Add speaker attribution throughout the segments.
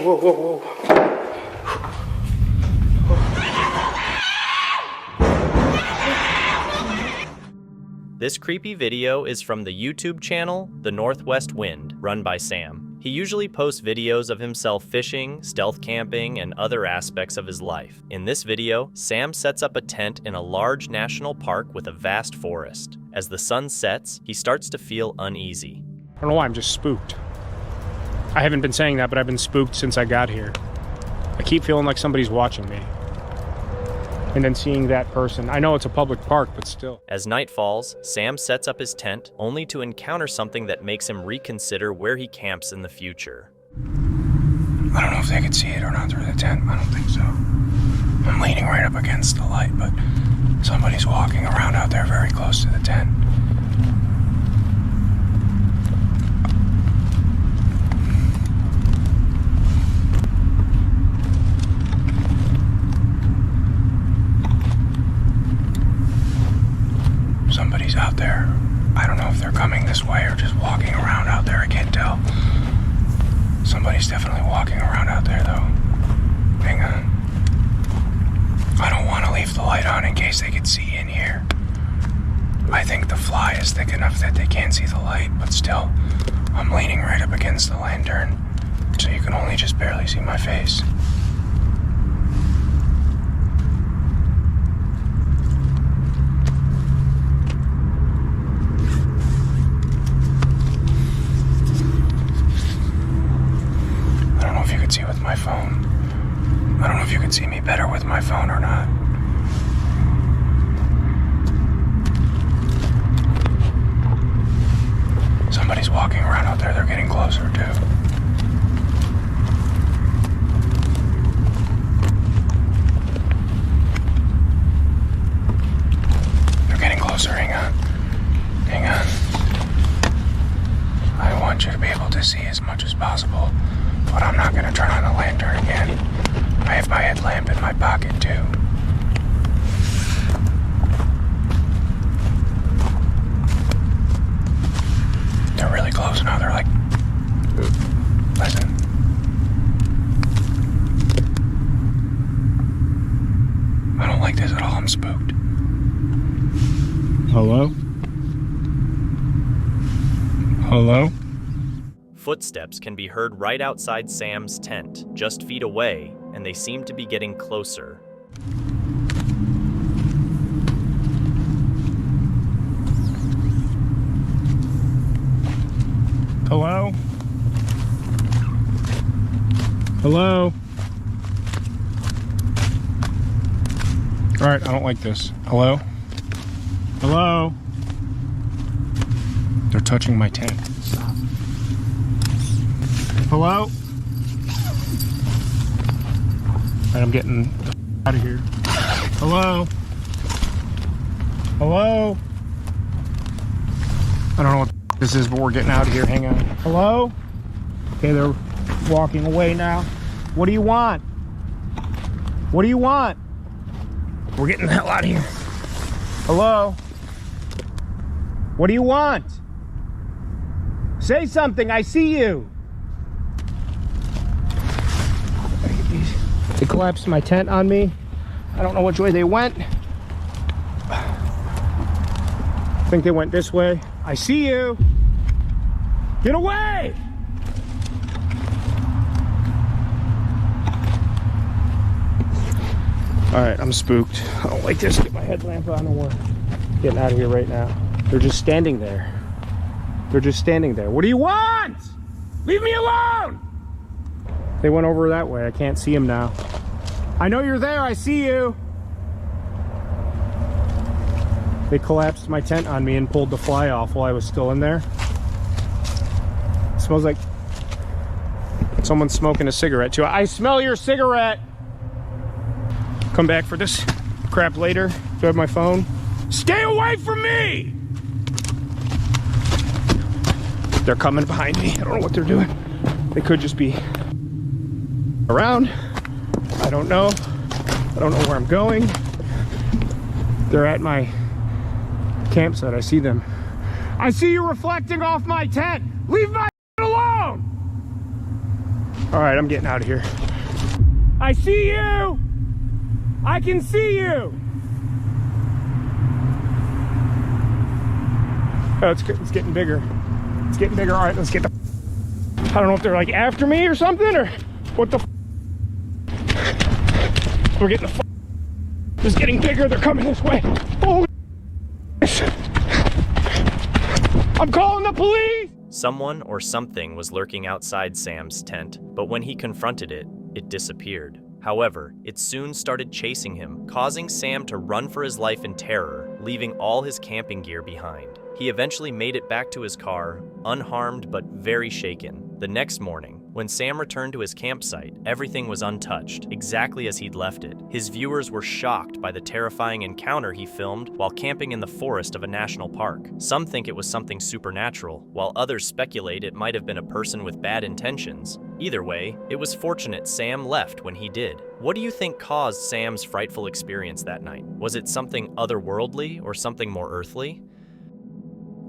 Speaker 1: whoa, whoa, whoa.
Speaker 2: This creepy video is from the YouTube channel, The Northwest Wind, run by Sam. He usually posts videos of himself fishing, stealth camping, and other aspects of his life. In this video, Sam sets up a tent in a large national park with a vast forest. As the sun sets, he starts to feel uneasy.
Speaker 1: I don't know why, I'm just spooked. I haven't been saying that, but I've been spooked since I got here. I keep feeling like somebody's watching me. And then seeing that person. I know it's a public park, but still.
Speaker 2: As night falls, Sam sets up his tent, only to encounter something that makes him reconsider where he camps in the future.
Speaker 3: I don't know if they could see it or not through the tent. I don't think so. I'm leaning right up against the light, but somebody's walking around out there very close to the tent. Somebody's out there. I don't know if they're coming this way or just walking around out there. I can't tell. Somebody's definitely walking around out there, though. Hang on. I don't want to leave the light on in case they could see in here. I think the fly is thick enough that they can't see the light, but still, I'm leaning right up against the lantern, so you can only just barely see my face. See with my phone. I don't know if you can see me better with my phone or not. Somebody's walking around out there. They're getting closer too. They're getting closer. Hang on. Hang on. I want you to be able to see as much as possible. But I'm not going to turn on the lantern again. I have my headlamp in my pocket, too. They're really close now. They're like... Listen. I don't like this at all. I'm spooked.
Speaker 1: Hello? Hello?
Speaker 2: Footsteps can be heard right outside Sam's tent, just feet away, and they seem to be getting closer.
Speaker 1: Hello? Hello? Alright, I don't like this. Hello? Hello? They're touching my tent. Stop. Hello? Alright, I'm getting the out of here. Hello? Hello? I don't know what this is, but we're getting out of here. Hang on. Hello? Okay, they're walking away now. What do you want? What do you want? We're getting the hell out of here. Hello? What do you want? Say something, I see you. They collapsed my tent on me. I don't know which way they went. I think they went this way. I see you. Get away! Alright, I'm spooked. I don't like this. Get my headlamp on and we're getting out of here right now. They're just standing there. They're just standing there. What do you want? Leave me alone! They went over that way. I can't see them now. I know you're there. I see you. They collapsed my tent on me and pulled the fly off while I was still in there. It smells like someone's smoking a cigarette too. I smell your cigarette. Come back for this crap later. Do I have my phone? Stay away from me! They're coming behind me. I don't know what they're doing. They could just be around. I don't know. I don't know where I'm going. They're at my campsite. I see them. I see you reflecting off my tent. Leave my alone! All right, I'm getting out of here. I see you! I can see you! Oh, it's getting bigger. It's getting bigger. All right, let's get the... I don't know if they're like after me or something, or what the... We're getting the... It's getting bigger. They're coming this way. Holy... I'm calling the police!
Speaker 2: Someone or something was lurking outside Sam's tent, but when he confronted it, it disappeared. However, it soon started chasing him, causing Sam to run for his life in terror, leaving all his camping gear behind. He eventually made it back to his car, unharmed but very shaken. The next morning, when Sam returned to his campsite, everything was untouched, exactly as he'd left it. His viewers were shocked by the terrifying encounter he filmed while camping in the forest of a national park. Some think it was something supernatural, while others speculate it might have been a person with bad intentions. Either way, it was fortunate Sam left when he did. What do you think caused Sam's frightful experience that night? Was it something otherworldly or something more earthly?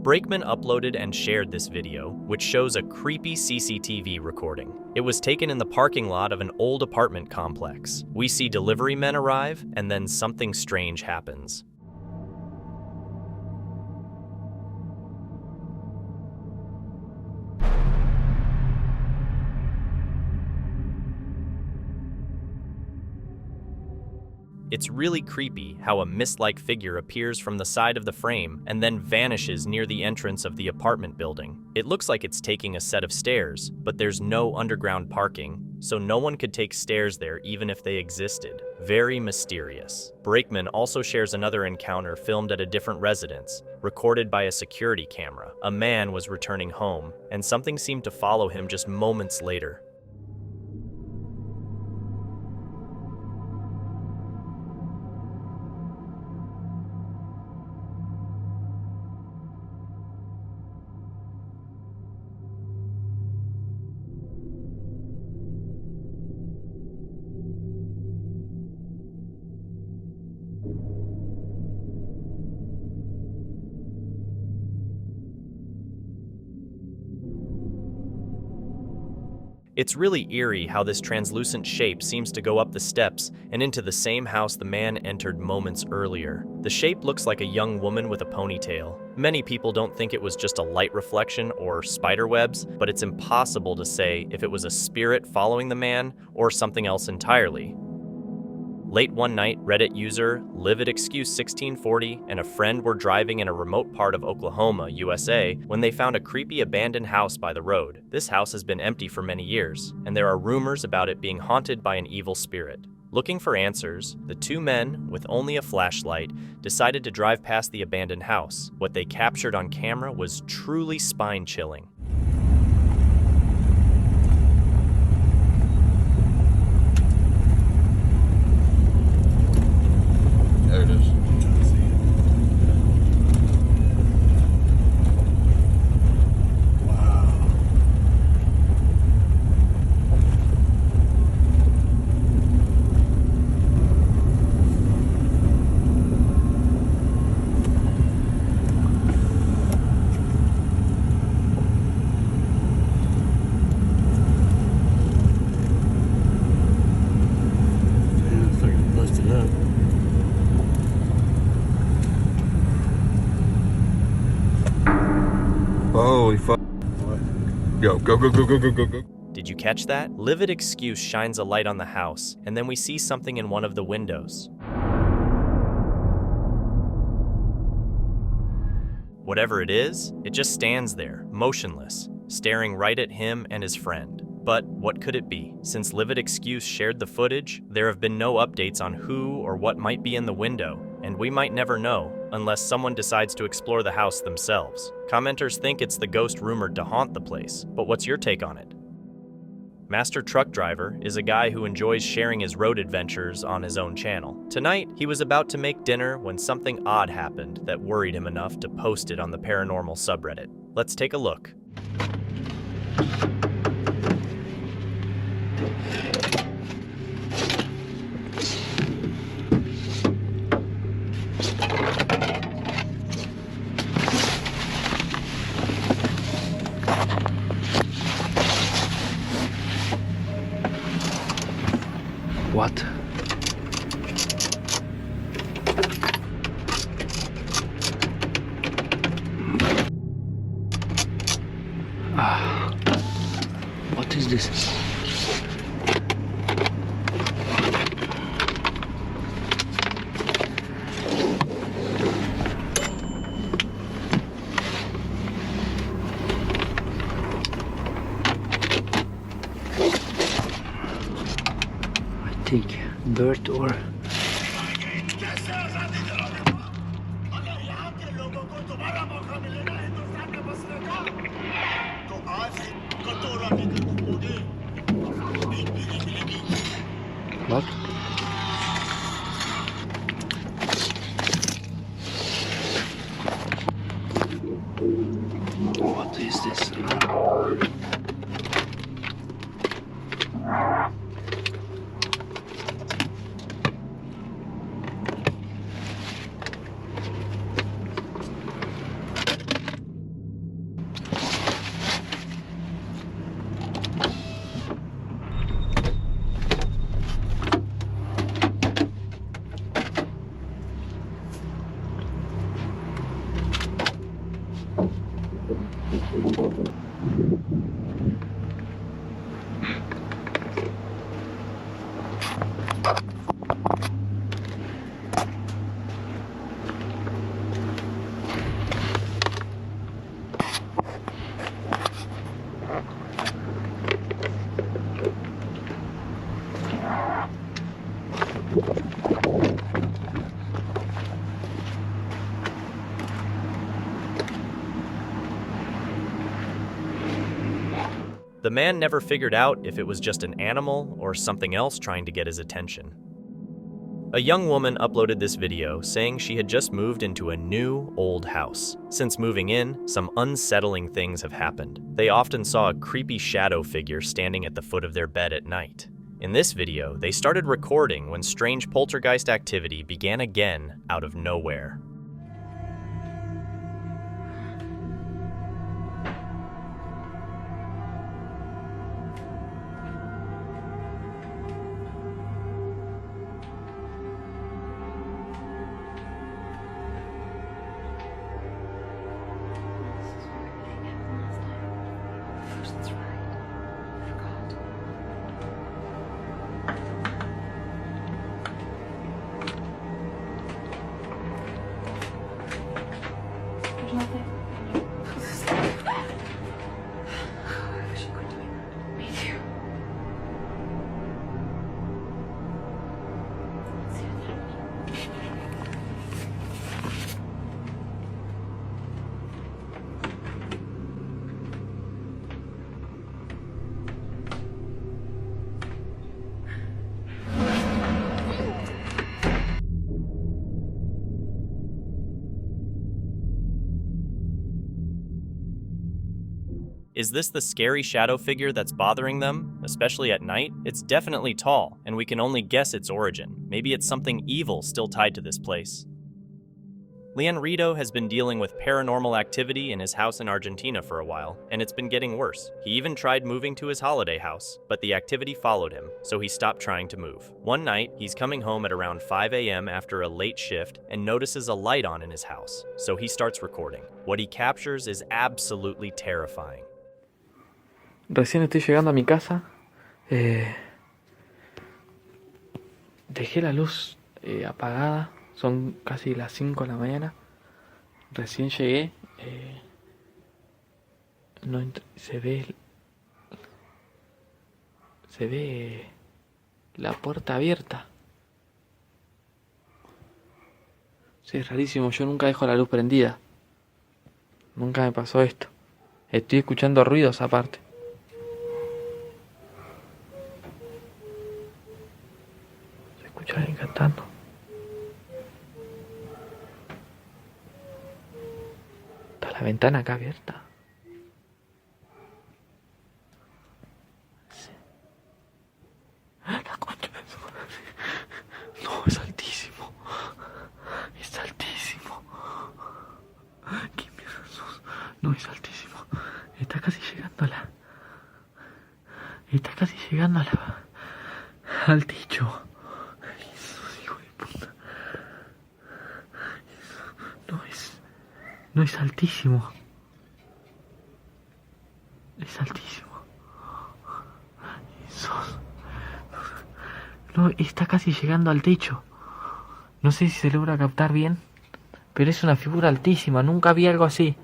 Speaker 2: Brakeman uploaded and shared this video, which shows a creepy CCTV recording. It was taken in the parking lot of an old apartment complex. We see delivery men arrive, and then something strange happens. It's really creepy how a mist-like figure appears from the side of the frame and then vanishes near the entrance of the apartment building. It looks like it's taking a set of stairs, but there's no underground parking, so no one could take stairs there even if they existed. Very mysterious. Brakeman also shares another encounter filmed at a different residence, recorded by a security camera. A man was returning home, and something seemed to follow him just moments later. It's really eerie how this translucent shape seems to go up the steps and into the same house the man entered moments earlier. The shape looks like a young woman with a ponytail. Many people don't think it was just a light reflection or spider webs, but it's impossible to say if it was a spirit following the man or something else entirely. Late one night, Reddit user LividExcuse1640 and a friend were driving in a remote part of Oklahoma, USA, when they found a creepy abandoned house by the road. This house has been empty for many years, and there are rumors about it being haunted by an evil spirit. Looking for answers, the two men, with only a flashlight, decided to drive past the abandoned house. What they captured on camera was truly spine-chilling.
Speaker 4: There it is.
Speaker 5: Wow. Yeah, it's like it busted up.
Speaker 4: Holy fuck. Yo, go, go, go, go, go, go, go.
Speaker 2: Did you catch that? Livid Excuse shines a light on the house, and then we see something in one of the windows. Whatever it is, it just stands there, motionless, staring right at him and his friend. But what could it be? Since Livid Excuse shared the footage, there have been no updates on who or what might be in the window, and we might never know, unless someone decides to explore the house themselves. Commenters think it's the ghost rumored to haunt the place, but what's your take on it? Master Truck Driver is a guy who enjoys sharing his road adventures on his own channel. Tonight, he was about to make dinner when something odd happened that worried him enough to post it on the Paranormal subreddit. Let's take a look.
Speaker 5: What is this? I think bird or what? What is this?
Speaker 2: The man never figured out if it was just an animal or something else trying to get his attention. A young woman uploaded this video saying she had just moved into a new, old house. Since moving in, some unsettling things have happened. They often saw a creepy shadow figure standing at the foot of their bed at night. In this video, they started recording when strange poltergeist activity began again out of nowhere. Is this the scary shadow figure that's bothering them, especially at night? It's definitely tall, and we can only guess its origin. Maybe it's something evil still tied to this place. Leonardo has been dealing with paranormal activity in his house in Argentina for a while, and it's been getting worse. He even tried moving to his holiday house, but the activity followed him, so he stopped trying to move. One night, he's coming home at around 5 a.m. after a late shift and notices a light on in his house, so he starts recording. What he captures is absolutely terrifying.
Speaker 6: Recién estoy llegando a mi casa. Dejé la luz apagada. Son casi las 5 de la mañana. Recién llegué. Se ve la puerta abierta. Sí, es rarísimo. Yo nunca dejo la luz prendida. Nunca me pasó esto. Estoy escuchando ruidos aparte. Se escucha alguien cantando. Está la ventana acá abierta. Sí. La concha de su madre. No, es altísimo. Es altísimo. ¿Qué mierda sos? No, es altísimo. Está casi llegando al techo. Jesús, hijo de puta. No, es altísimo. Es altísimo. No, está casi llegando al techo. No sé si se logra captar bien, pero es una figura altísima. Nunca vi algo así.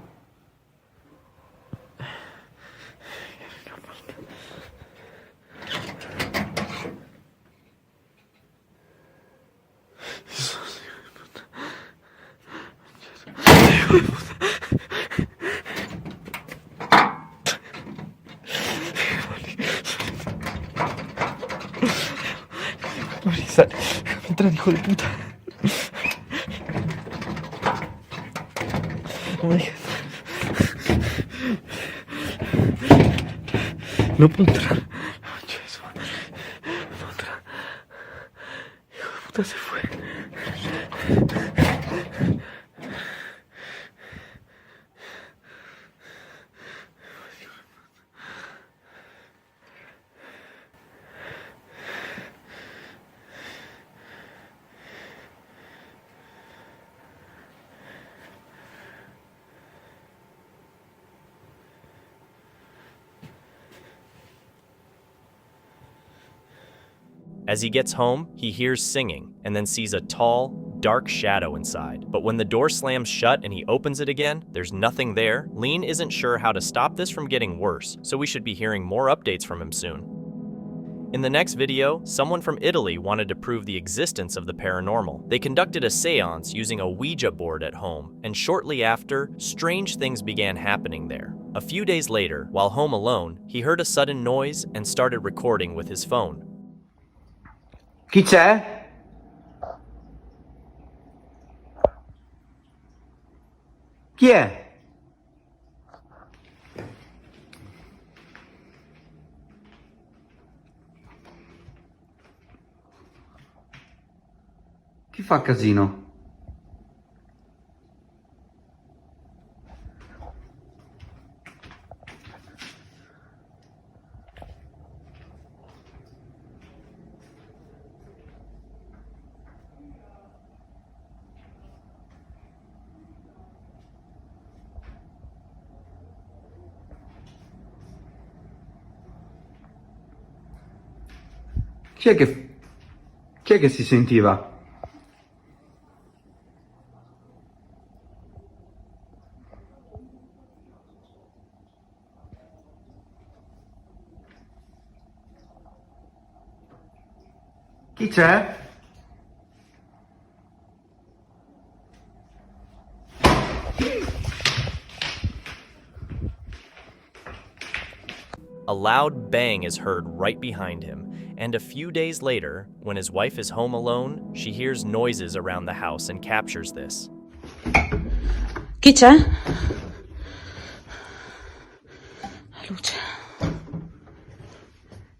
Speaker 6: Entra, hijo de puta. No me dejes. No puedo entrar. No puedo entrar. Hijo de puta, se fue.
Speaker 2: As he gets home, he hears singing and then sees a tall, dark shadow inside. But when the door slams shut and he opens it again, there's nothing there. Lean isn't sure how to stop this from getting worse, so we should be hearing more updates from him soon. In the next video, someone from Italy wanted to prove the existence of the paranormal. They conducted a seance using a Ouija board at home, and shortly after, strange things began happening there. A few days later, while home alone, he heard a sudden noise and started recording with his phone.
Speaker 7: Chi c'è? Chi è? Chi fa casino? Chi è che si sentiva? Chi c'è?
Speaker 2: A loud bang is heard right behind him, and a few days later, when his wife is home alone, she hears noises around the house and captures this.
Speaker 8: Chi c'è? La luce.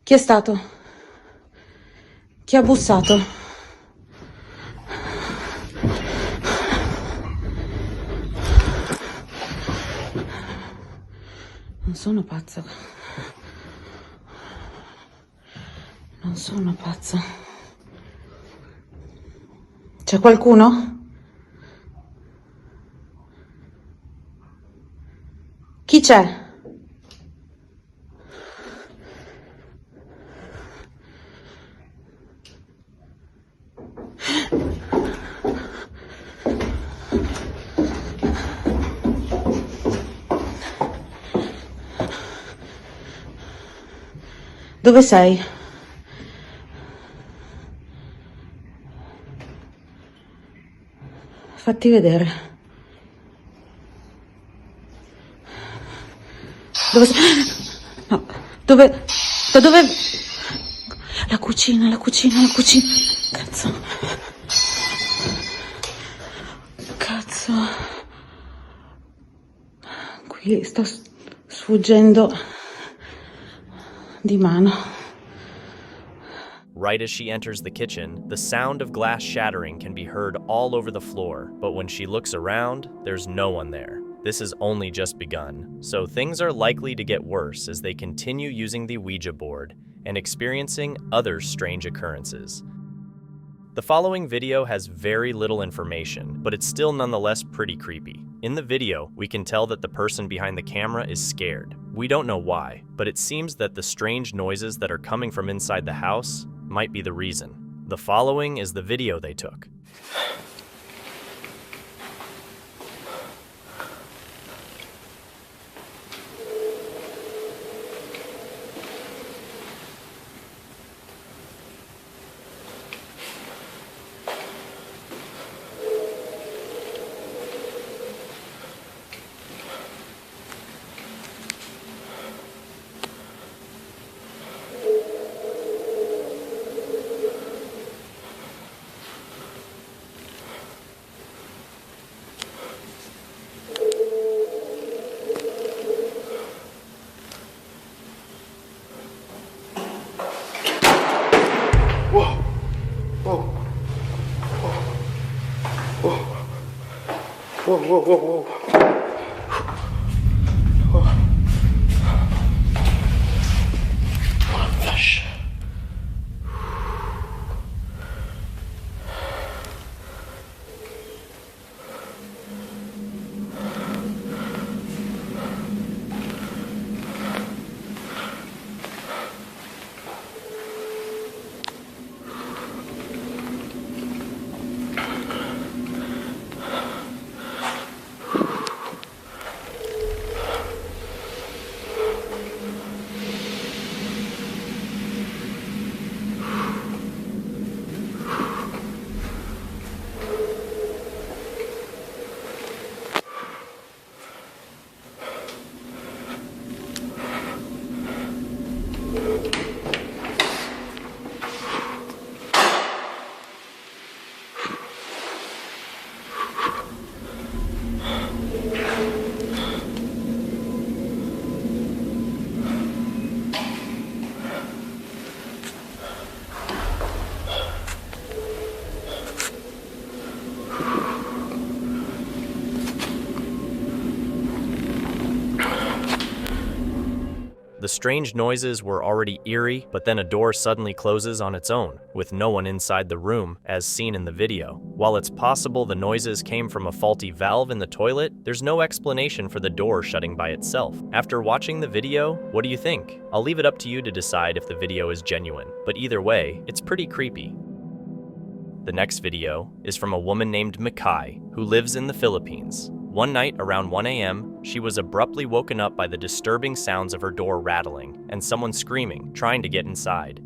Speaker 8: Chi è stato? Chi ha bussato? Non sono pazza. Non sono pazza. C'è qualcuno? Chi c'è? Dove sei? Fatti vedere. Dove sei? No, dove? Da dove? La cucina. Cazzo. Qui sto sfuggendo di mano.
Speaker 2: Right as she enters the kitchen, the sound of glass shattering can be heard all over the floor, but when she looks around, there's no one there. This has only just begun, so things are likely to get worse as they continue using the Ouija board and experiencing other strange occurrences. The following video has very little information, but it's still nonetheless pretty creepy. In the video, we can tell that the person behind the camera is scared. We don't know why, but it seems that the strange noises that are coming from inside the house might be the reason. The following is the video they took.
Speaker 3: Whoa, whoa, whoa, whoa. Flash.
Speaker 2: The strange noises were already eerie, but then a door suddenly closes on its own, with no one inside the room, as seen in the video. While it's possible the noises came from a faulty valve in the toilet, there's no explanation for the door shutting by itself. After watching the video, what do you think? I'll leave it up to you to decide if the video is genuine, but either way, it's pretty creepy. The next video is from a woman named Mikay, who lives in the Philippines. One night around 1 a.m., she was abruptly woken up by the disturbing sounds of her door rattling and someone screaming, trying to get inside.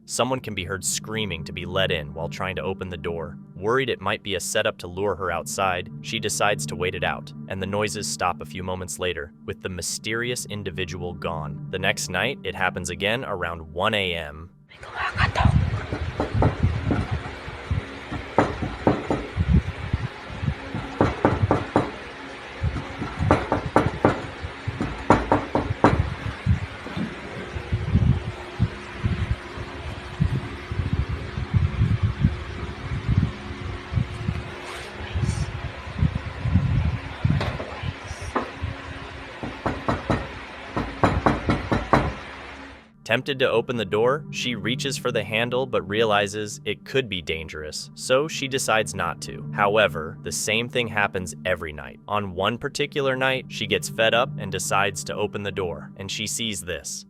Speaker 2: Someone can be heard screaming to be let in while trying to open the door. Worried it might be a setup to lure her outside, she decides to wait it out, and the noises stop a few moments later, with the mysterious individual gone. The next night, it happens again around 1 a.m. Tempted to open the door, she reaches for the handle but realizes it could be dangerous, so she decides not to. However, the same thing happens every night. On one particular night, she gets fed up and decides to open the door, and she sees this.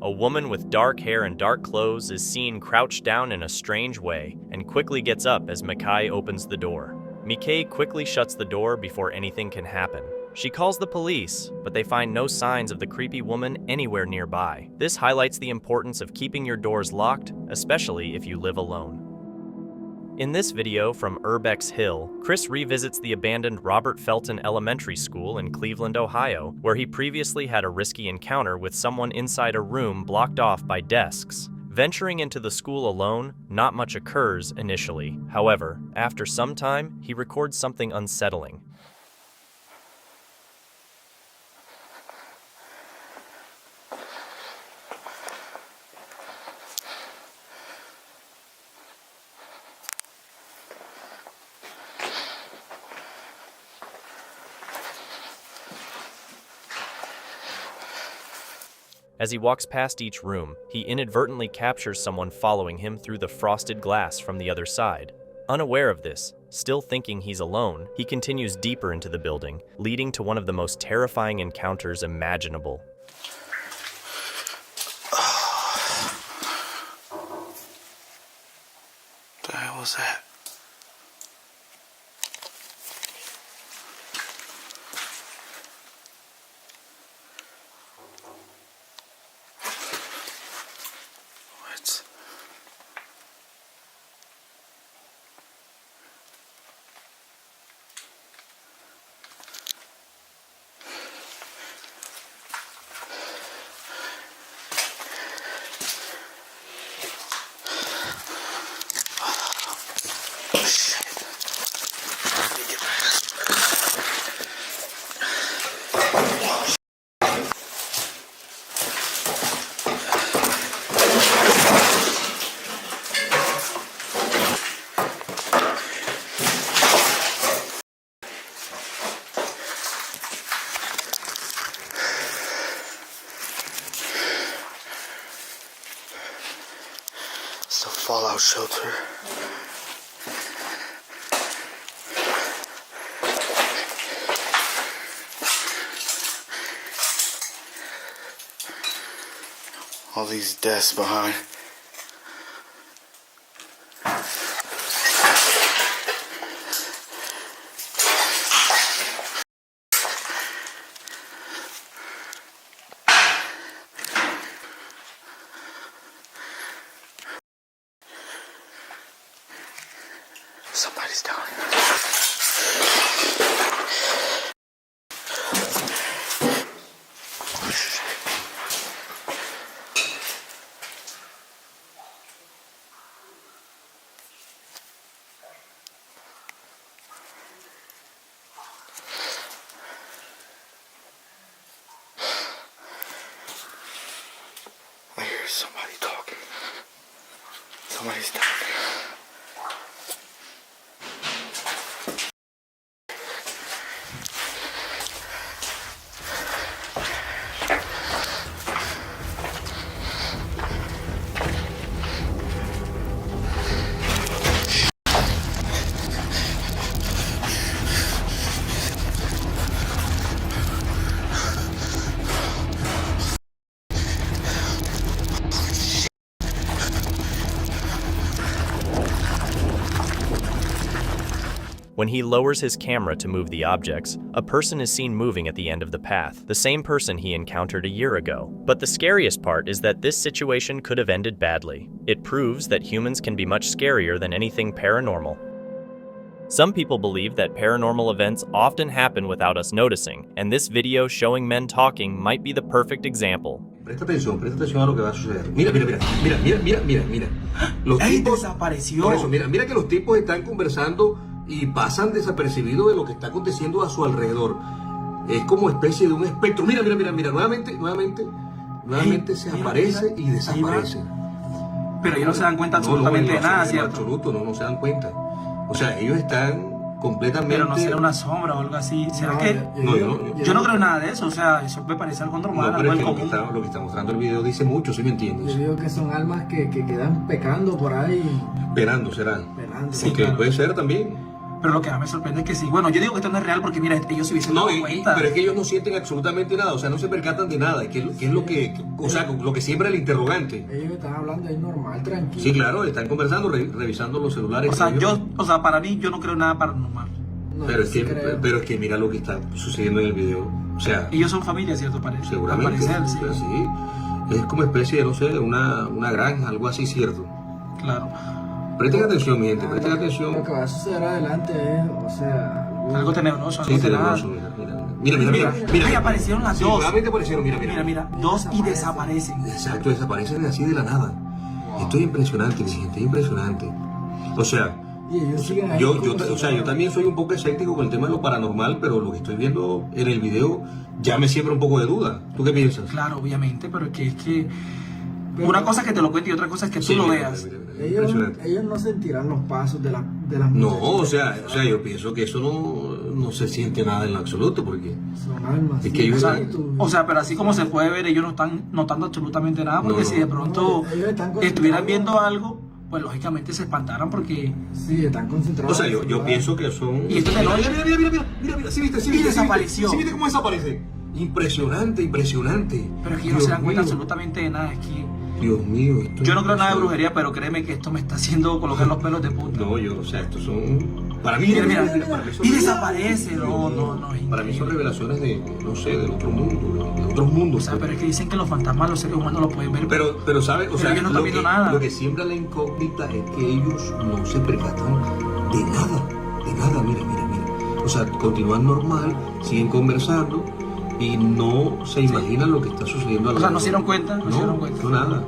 Speaker 2: A woman with dark hair and dark clothes is seen crouched down in a strange way and quickly gets up as Mikay opens the door. Mikay quickly shuts the door before anything can happen. She calls the police, but they find no signs of the creepy woman anywhere nearby. This highlights the importance of keeping your doors locked, especially if you live alone. In this video from Urbex Hill, Chris revisits the abandoned Robert Felton Elementary School in Cleveland, Ohio, where he previously had a risky encounter with someone inside a room blocked off by desks. Venturing into the school alone, not much occurs initially. However, after some time, he records something unsettling. As he walks past each room, he inadvertently captures someone following him through the frosted glass from the other side. Unaware of this, still thinking he's alone, he continues deeper into the building, leading to one of the most terrifying encounters imaginable.
Speaker 6: What the hell was that? It's the fallout shelter. All these desks behind. Somebody's down here. I hear somebody talking. Somebody's down there.
Speaker 2: When he lowers his camera to move the objects, a person is seen moving at the end of the path, the same person he encountered a year ago. But the scariest part is that this situation could have ended badly. It proves that humans can be much scarier than anything paranormal. Some people believe that paranormal events often happen without us noticing, and this video showing men talking might be the perfect example.
Speaker 3: Presta atención a lo que va a suceder. Mira. Los tipos desapareció. Por eso, mira que los tipos están conversando y pasan desapercibidos de lo que está aconteciendo a su alrededor. Es como especie de un espectro. Mira. Nuevamente se aparece y desaparece.
Speaker 6: Pero ellos no se dan cuenta absolutamente de nada, ¿cierto?
Speaker 3: En absoluto, no se dan cuenta. O sea, ellos están completamente...
Speaker 6: Pero no será una sombra o algo así. ¿Será que...? Yo no creo nada de eso. O sea, eso me parece algo normal,
Speaker 3: algo
Speaker 6: en común.
Speaker 3: Lo que está mostrando el video dice mucho, ¿sí me entiendes?
Speaker 9: Yo digo que son almas que quedan pecando por ahí.
Speaker 3: Penando serán.
Speaker 6: Sí,
Speaker 3: porque
Speaker 6: claro.
Speaker 3: Puede ser también.
Speaker 6: Pero lo que me sorprende es que sí. Bueno, yo digo que esto no es real porque, mira, ellos se hubiesen dado cuenta.
Speaker 3: Pero es que ellos no sienten absolutamente nada, o sea, no se percatan de nada. ¿Qué es lo que, o sea, lo que siembra el interrogante?
Speaker 9: Ellos están hablando ahí normal, tranquilo.
Speaker 3: Sí, claro, están conversando, revisando los celulares.
Speaker 6: O sea, para mí, yo no creo nada paranormal.
Speaker 9: No,
Speaker 3: pero es que mira lo que está sucediendo en el video. O sea,
Speaker 6: ellos son familia, ¿cierto? Parece.
Speaker 3: Seguramente.
Speaker 6: Al parecer,
Speaker 3: sí. Es como especie de, no sé, una granja, algo así, ¿cierto?
Speaker 6: Claro.
Speaker 3: Presten atención, mi gente, presten atención.
Speaker 9: Lo que va a suceder adelante es, o sea...
Speaker 6: Algo tenebroso,
Speaker 3: algo tenebroso, mira.
Speaker 6: Ahí aparecieron las dos.
Speaker 3: Nuevamente aparecieron, mira.
Speaker 6: Mira, dos y desaparecen.
Speaker 3: Exacto, desaparecen así de la nada. Esto es impresionante, mi gente, es impresionante. O sea,
Speaker 9: Y ellos siguen ahí
Speaker 3: yo
Speaker 9: como si
Speaker 3: también soy un poco escéptico con el tema de lo paranormal, pero lo que estoy viendo en el video ya me siembra un poco de duda. ¿Tú qué piensas?
Speaker 6: Claro, obviamente, pero es que una cosa es que te lo cuente y otra cosa es que tú
Speaker 3: Sí,
Speaker 6: lo
Speaker 3: mira,
Speaker 6: veas.
Speaker 3: mira,
Speaker 9: ellos no sentirán los pasos de las
Speaker 3: No,
Speaker 9: muchachas.
Speaker 3: o sea, yo pienso que eso no se siente nada en lo absoluto, porque
Speaker 9: Son almas.
Speaker 3: es que ellos
Speaker 6: O sea, pero así como se puede ver, ellos no están notando absolutamente nada, porque
Speaker 3: No,
Speaker 6: si de
Speaker 3: no.
Speaker 6: pronto
Speaker 9: No, ellos están
Speaker 6: estuvieran
Speaker 9: concentrados.
Speaker 6: viendo algo, pues lógicamente se espantaran porque...
Speaker 9: Sí, están concentrados.
Speaker 3: o sea, yo pienso que son...
Speaker 6: Y esto te lo
Speaker 3: mira, ¿sí viste?
Speaker 6: Y desapareció.
Speaker 3: ¿Sí viste cómo desaparece? Impresionante, impresionante.
Speaker 6: Pero es que ellos no se dan cuenta absolutamente de nada, es que...
Speaker 3: Dios mío, esto
Speaker 6: Yo no
Speaker 3: es
Speaker 6: creo nada de
Speaker 3: impresionante.
Speaker 6: brujería, pero créeme que esto me está haciendo colocar los pelos de punta.
Speaker 3: No, o sea, estos son... Para mí,
Speaker 6: Mira,
Speaker 3: para mí son-
Speaker 6: y desaparece, no, es
Speaker 3: Para mí son
Speaker 6: increíble.
Speaker 3: revelaciones de, no sé, del otro mundo, de otros mundos.
Speaker 6: O sea, pero es que dicen que los fantasmas, los seres humanos los pueden ver.
Speaker 3: Pero ¿sabes? O sea,
Speaker 6: ellos no están viendo nada.
Speaker 3: lo que siembra la incógnita es que ellos no se percatan de nada, mira. O sea, continúan normal, siguen conversando y no se imaginan lo que está sucediendo.
Speaker 6: O sea, no se dieron cuenta, no se dieron cuenta.
Speaker 3: No, nada.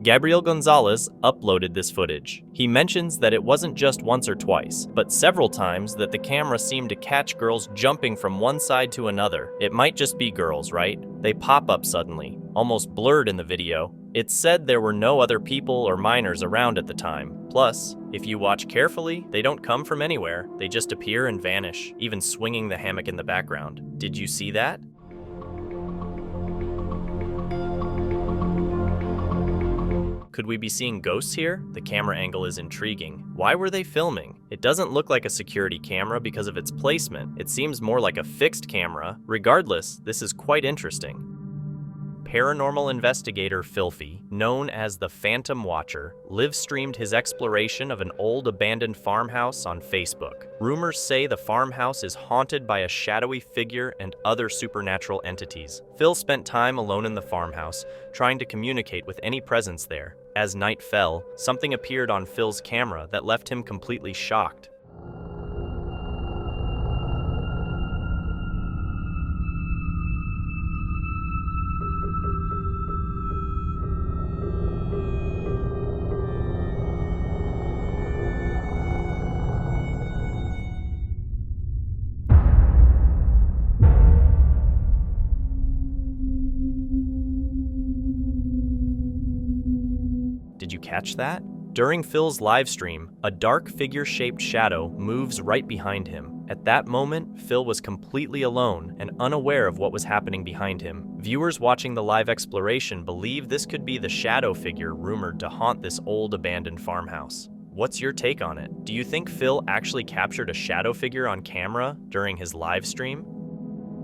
Speaker 2: Gabriel Gonzalez uploaded this footage. He mentions that it wasn't just once or twice, but several times that the camera seemed to catch girls jumping from one side to another. It might just be girls, right? They pop up suddenly, almost blurred in the video. It's said there were no other people or minors around at the time. Plus, if you watch carefully, they don't come from anywhere. They just appear and vanish, even swinging the hammock in the background. Did you see that? Could we be seeing ghosts here? The camera angle is intriguing. Why were they filming? It doesn't look like a security camera because of its placement. It seems more like a fixed camera. Regardless, this is quite interesting. Paranormal investigator Filthy, known as the Phantom Watcher, live-streamed his exploration of an old abandoned farmhouse on Facebook. Rumors say the farmhouse is haunted by a shadowy figure and other supernatural entities. Phil spent time alone in the farmhouse, trying to communicate with any presence there. As night fell, something appeared on Phil's camera that left him completely shocked. Did you catch that? During Phil's live stream, a dark figure-shaped shadow moves right behind him. At that moment, Phil was completely alone and unaware of what was happening behind him. Viewers watching the live exploration believe this could be the shadow figure rumored to haunt this old abandoned farmhouse. What's your take on it? Do you think Phil actually captured a shadow figure on camera during his live stream?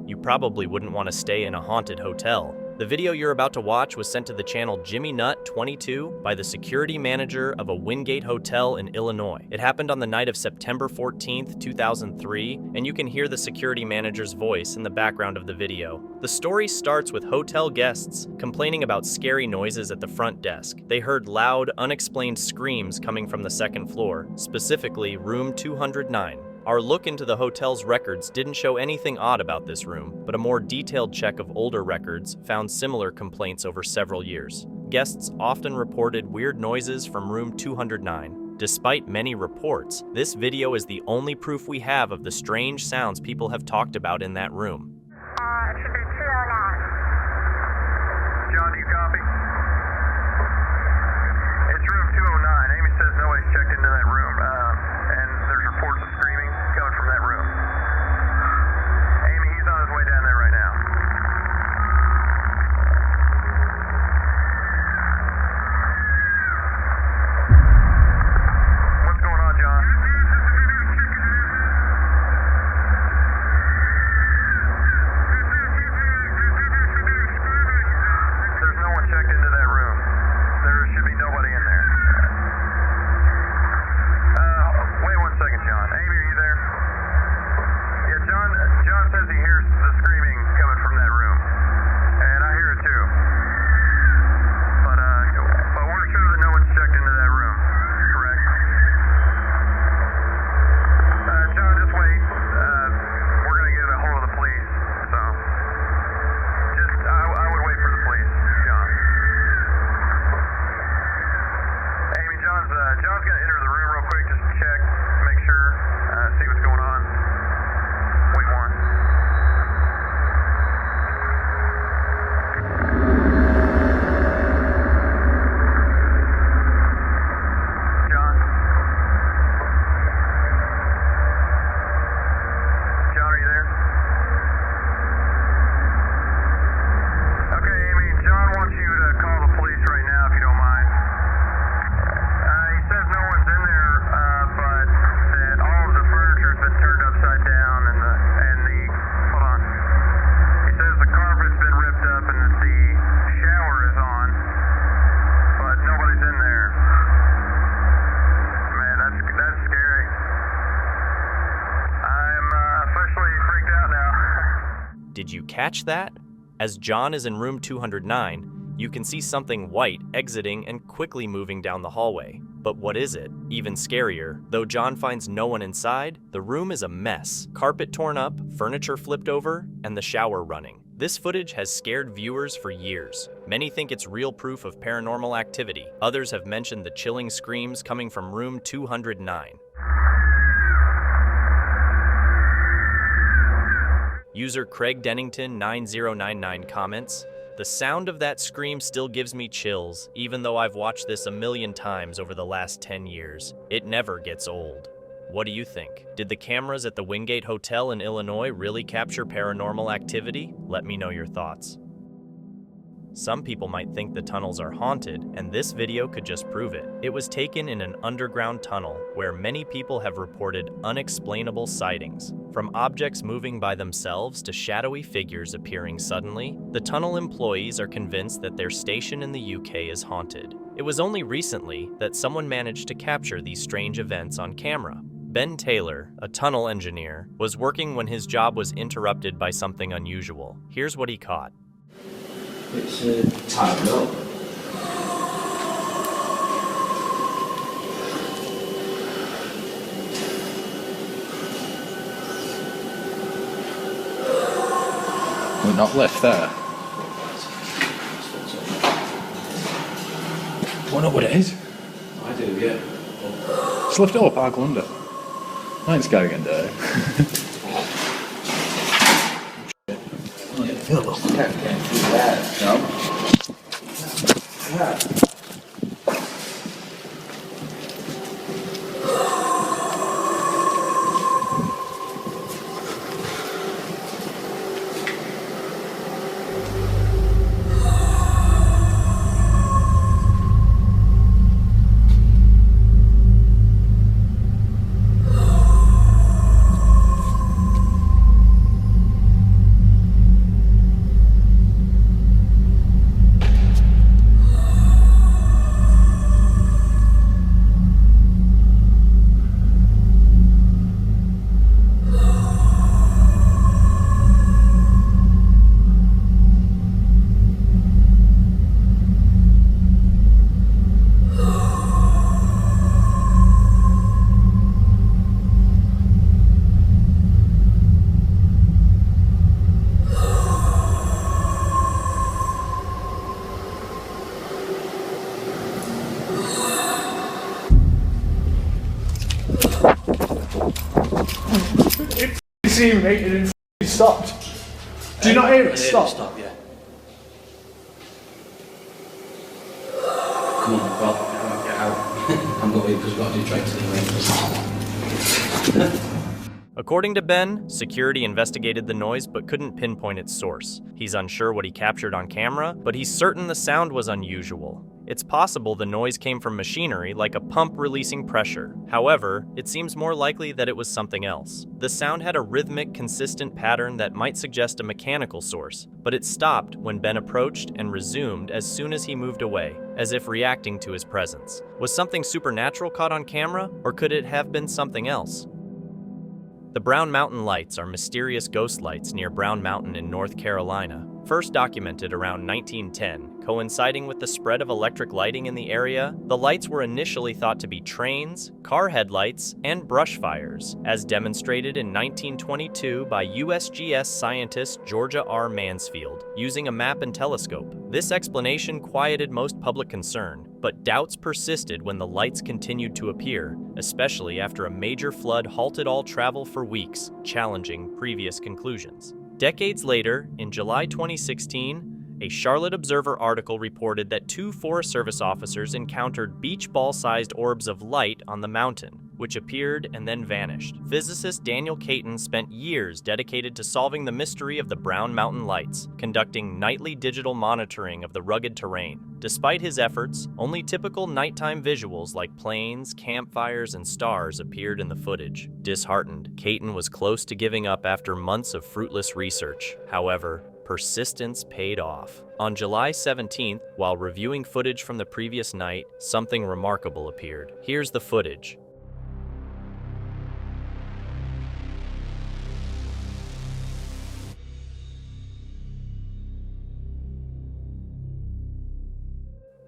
Speaker 2: You probably wouldn't want to stay in a haunted hotel. The video you're about to watch was sent to the channel Jimmy Nut 22 by the security manager of a Wingate hotel in Illinois. It happened on the night of September 14th, 2003, and you can hear the security manager's voice in the background of the video. The story starts with hotel guests complaining about scary noises at the front desk. They heard loud, unexplained screams coming from the second floor, specifically room 209. Our look into the hotel's records didn't show anything odd about this room, but a more detailed check of older records found similar complaints over several years. Guests often reported weird noises from room 209. Despite many reports, this video is the only proof we have of the strange sounds people have talked about in that room.
Speaker 10: It should be 209. John, do you copy? It's room 209. Amy says nobody's checked into that room, and there's reports of screaming coming from that room. Amy, he's on his way down there right now. What's going on, John? There's no one checked into
Speaker 2: Catch that? As John is in room 209, you can see something white exiting and quickly moving down the hallway. But what is it? Even scarier, though John finds no one inside, the room is a mess. Carpet torn up, furniture flipped over, and the shower running. This footage has scared viewers for years. Many think it's real proof of paranormal activity. Others have mentioned the chilling screams coming from room 209. User Craig Dennington 9099 comments, "The sound of that scream still gives me chills, even though I've watched this a million times over the last 10 years. It never gets old." What do you think? Did the cameras at the Wingate Hotel in Illinois really capture paranormal activity? Let me know your thoughts. Some people might think the tunnels are haunted, and this video could just prove it. It was taken in an underground tunnel where many people have reported unexplainable sightings. From objects moving by themselves to shadowy figures appearing suddenly, the tunnel employees are convinced that their station in the UK is haunted. It was only recently that someone managed to capture these strange events on camera. Ben Taylor, a tunnel engineer, was working when his job was interrupted by something unusual. Here's what he caught.
Speaker 5: It's tied up.
Speaker 4: We're not left there. Do you know what it is?
Speaker 5: I do, yeah.
Speaker 4: Just lift it up, I'll go under. I ain't scared again, dirty.
Speaker 5: Can't get through there. No. Yeah.
Speaker 6: See me, it didn't stopped. Do you not hear it? Stop.
Speaker 5: Stop, yeah. Come on, Bob, get out. I'm going because we've got to do tricks anyway.
Speaker 2: According to Ben, security investigated the noise but couldn't pinpoint its source. He's unsure what he captured on camera, but he's certain the sound was unusual. It's possible the noise came from machinery like a pump releasing pressure. However, it seems more likely that it was something else. The sound had a rhythmic, consistent pattern that might suggest a mechanical source, but it stopped when Ben approached and resumed as soon as he moved away, as if reacting to his presence. Was something supernatural caught on camera, or could it have been something else? The Brown Mountain Lights are mysterious ghost lights near Brown Mountain in North Carolina. First documented around 1910, coinciding with the spread of electric lighting in the area, the lights were initially thought to be trains, car headlights, and brush fires, as demonstrated in 1922 by USGS scientist Georgia R. Mansfield, using a map and telescope. This explanation quieted most public concern, but doubts persisted when the lights continued to appear, especially after a major flood halted all travel for weeks, challenging previous conclusions. Decades later, in July 2016, a Charlotte Observer article reported that 2 Forest Service officers encountered beach ball-sized orbs of light on the mountain, which appeared and then vanished. Physicist Daniel Caton spent years dedicated to solving the mystery of the Brown Mountain Lights, conducting nightly digital monitoring of the rugged terrain. Despite his efforts, only typical nighttime visuals like planes, campfires, and stars appeared in the footage. Disheartened, Caton was close to giving up after months of fruitless research. However, persistence paid off. On July 17th, while reviewing footage from the previous night, something remarkable appeared. Here's the footage.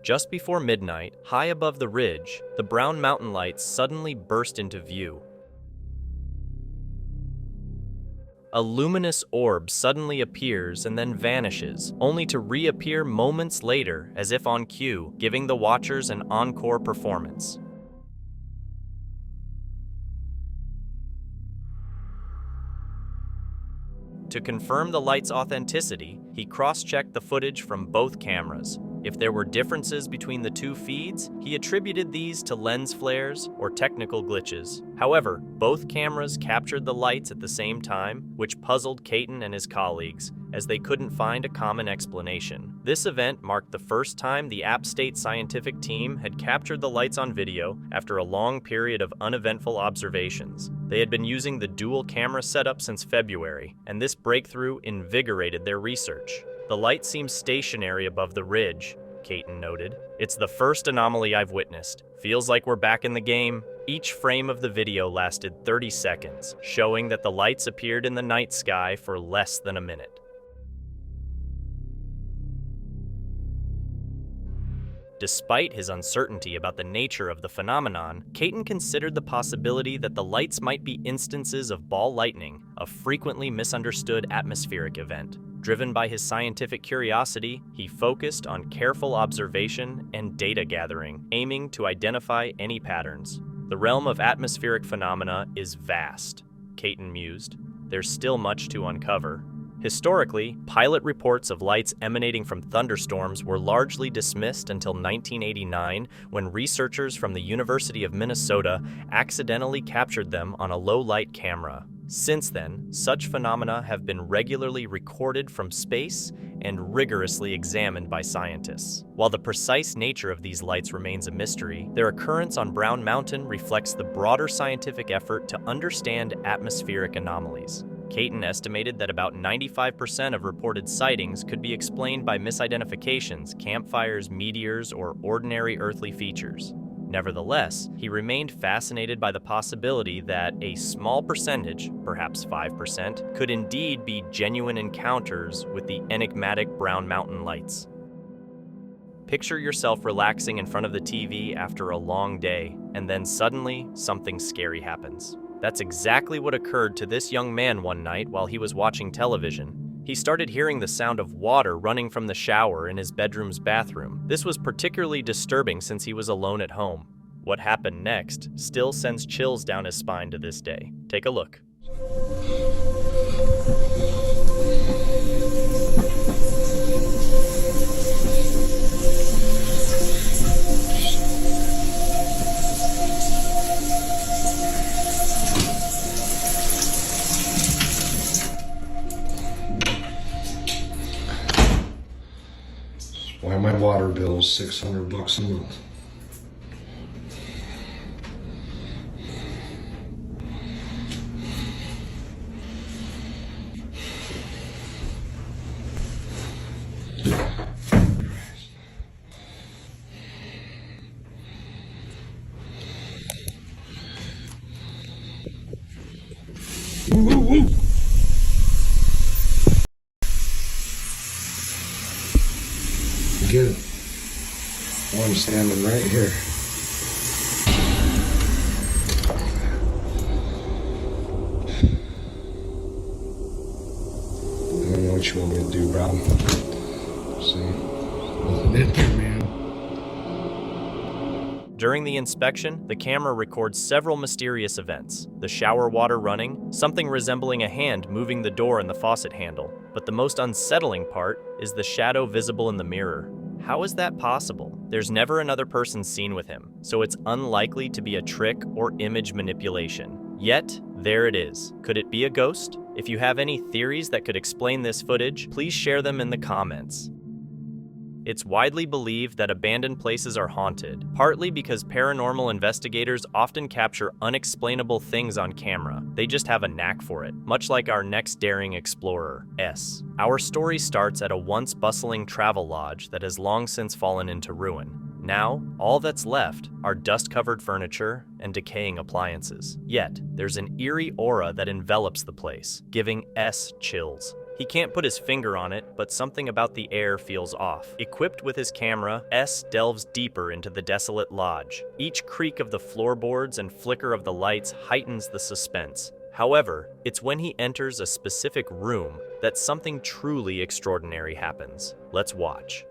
Speaker 2: Just before midnight, high above the ridge, the brown mountain lights suddenly burst into view. A luminous orb suddenly appears and then vanishes, only to reappear moments later as if on cue, giving the watchers an encore performance. To confirm the light's authenticity, he cross-checked the footage from both cameras. If there were differences between the two feeds, he attributed these to lens flares or technical glitches. However, both cameras captured the lights at the same time, which puzzled Caton and his colleagues, as they couldn't find a common explanation. This event marked the first time the App State scientific team had captured the lights on video after a long period of uneventful observations. They had been using the dual camera setup since February, and this breakthrough invigorated their research. The light seems stationary above the ridge, Caton noted. It's the first anomaly I've witnessed. Feels like we're back in the game. Each frame of the video lasted 30 seconds, showing that the lights appeared in the night sky for less than a minute. Despite his uncertainty about the nature of the phenomenon, Caton considered the possibility that the lights might be instances of ball lightning, a frequently misunderstood atmospheric event. Driven by his scientific curiosity, he focused on careful observation and data gathering, aiming to identify any patterns. The realm of atmospheric phenomena is vast, Caton mused. There's still much to uncover. Historically, pilot reports of lights emanating from thunderstorms were largely dismissed until 1989, when researchers from the University of Minnesota accidentally captured them on a low-light camera. Since then, such phenomena have been regularly recorded from space and rigorously examined by scientists. While the precise nature of these lights remains a mystery, their occurrence on Brown Mountain reflects the broader scientific effort to understand atmospheric anomalies. Caton estimated that about 95% of reported sightings could be explained by misidentifications, campfires, meteors, or ordinary earthly features. Nevertheless, he remained fascinated by the possibility that a small percentage, perhaps 5%, could indeed be genuine encounters with the enigmatic Brown Mountain lights. Picture yourself relaxing in front of the TV after a long day, and then suddenly, something scary happens. That's exactly what occurred to this young man one night while he was watching television. He started hearing the sound of water running from the shower in his bedroom's bathroom. This was particularly disturbing since he was alone at home. What happened next still sends chills down his spine to this day. Take a look.
Speaker 3: Why my water bill is $600 a month. Get it. One standing right here. I don't know what you want me to do, bro. See? Nothing in there, man.
Speaker 2: During the inspection, the camera records several mysterious events. The shower water running, something resembling a hand moving the door and the faucet handle. But the most unsettling part is the shadow visible in the mirror. How is that possible? There's never another person seen with him, so it's unlikely to be a trick or image manipulation. Yet, there it is. Could it be a ghost? If you have any theories that could explain this footage, please share them in the comments. It's widely believed that abandoned places are haunted, partly because paranormal investigators often capture unexplainable things on camera. They just have a knack for it, much like our next daring explorer, S. Our story starts at a once bustling travel lodge that has long since fallen into ruin. Now, all that's left are dust-covered furniture and decaying appliances. Yet, there's an eerie aura that envelops the place, giving S chills. He can't put his finger on it, but something about the air feels off. Equipped with his camera, S delves deeper into the desolate lodge. Each creak of the floorboards and flicker of the lights heightens the suspense. However, it's when he enters a specific room that something truly extraordinary happens. Let's watch.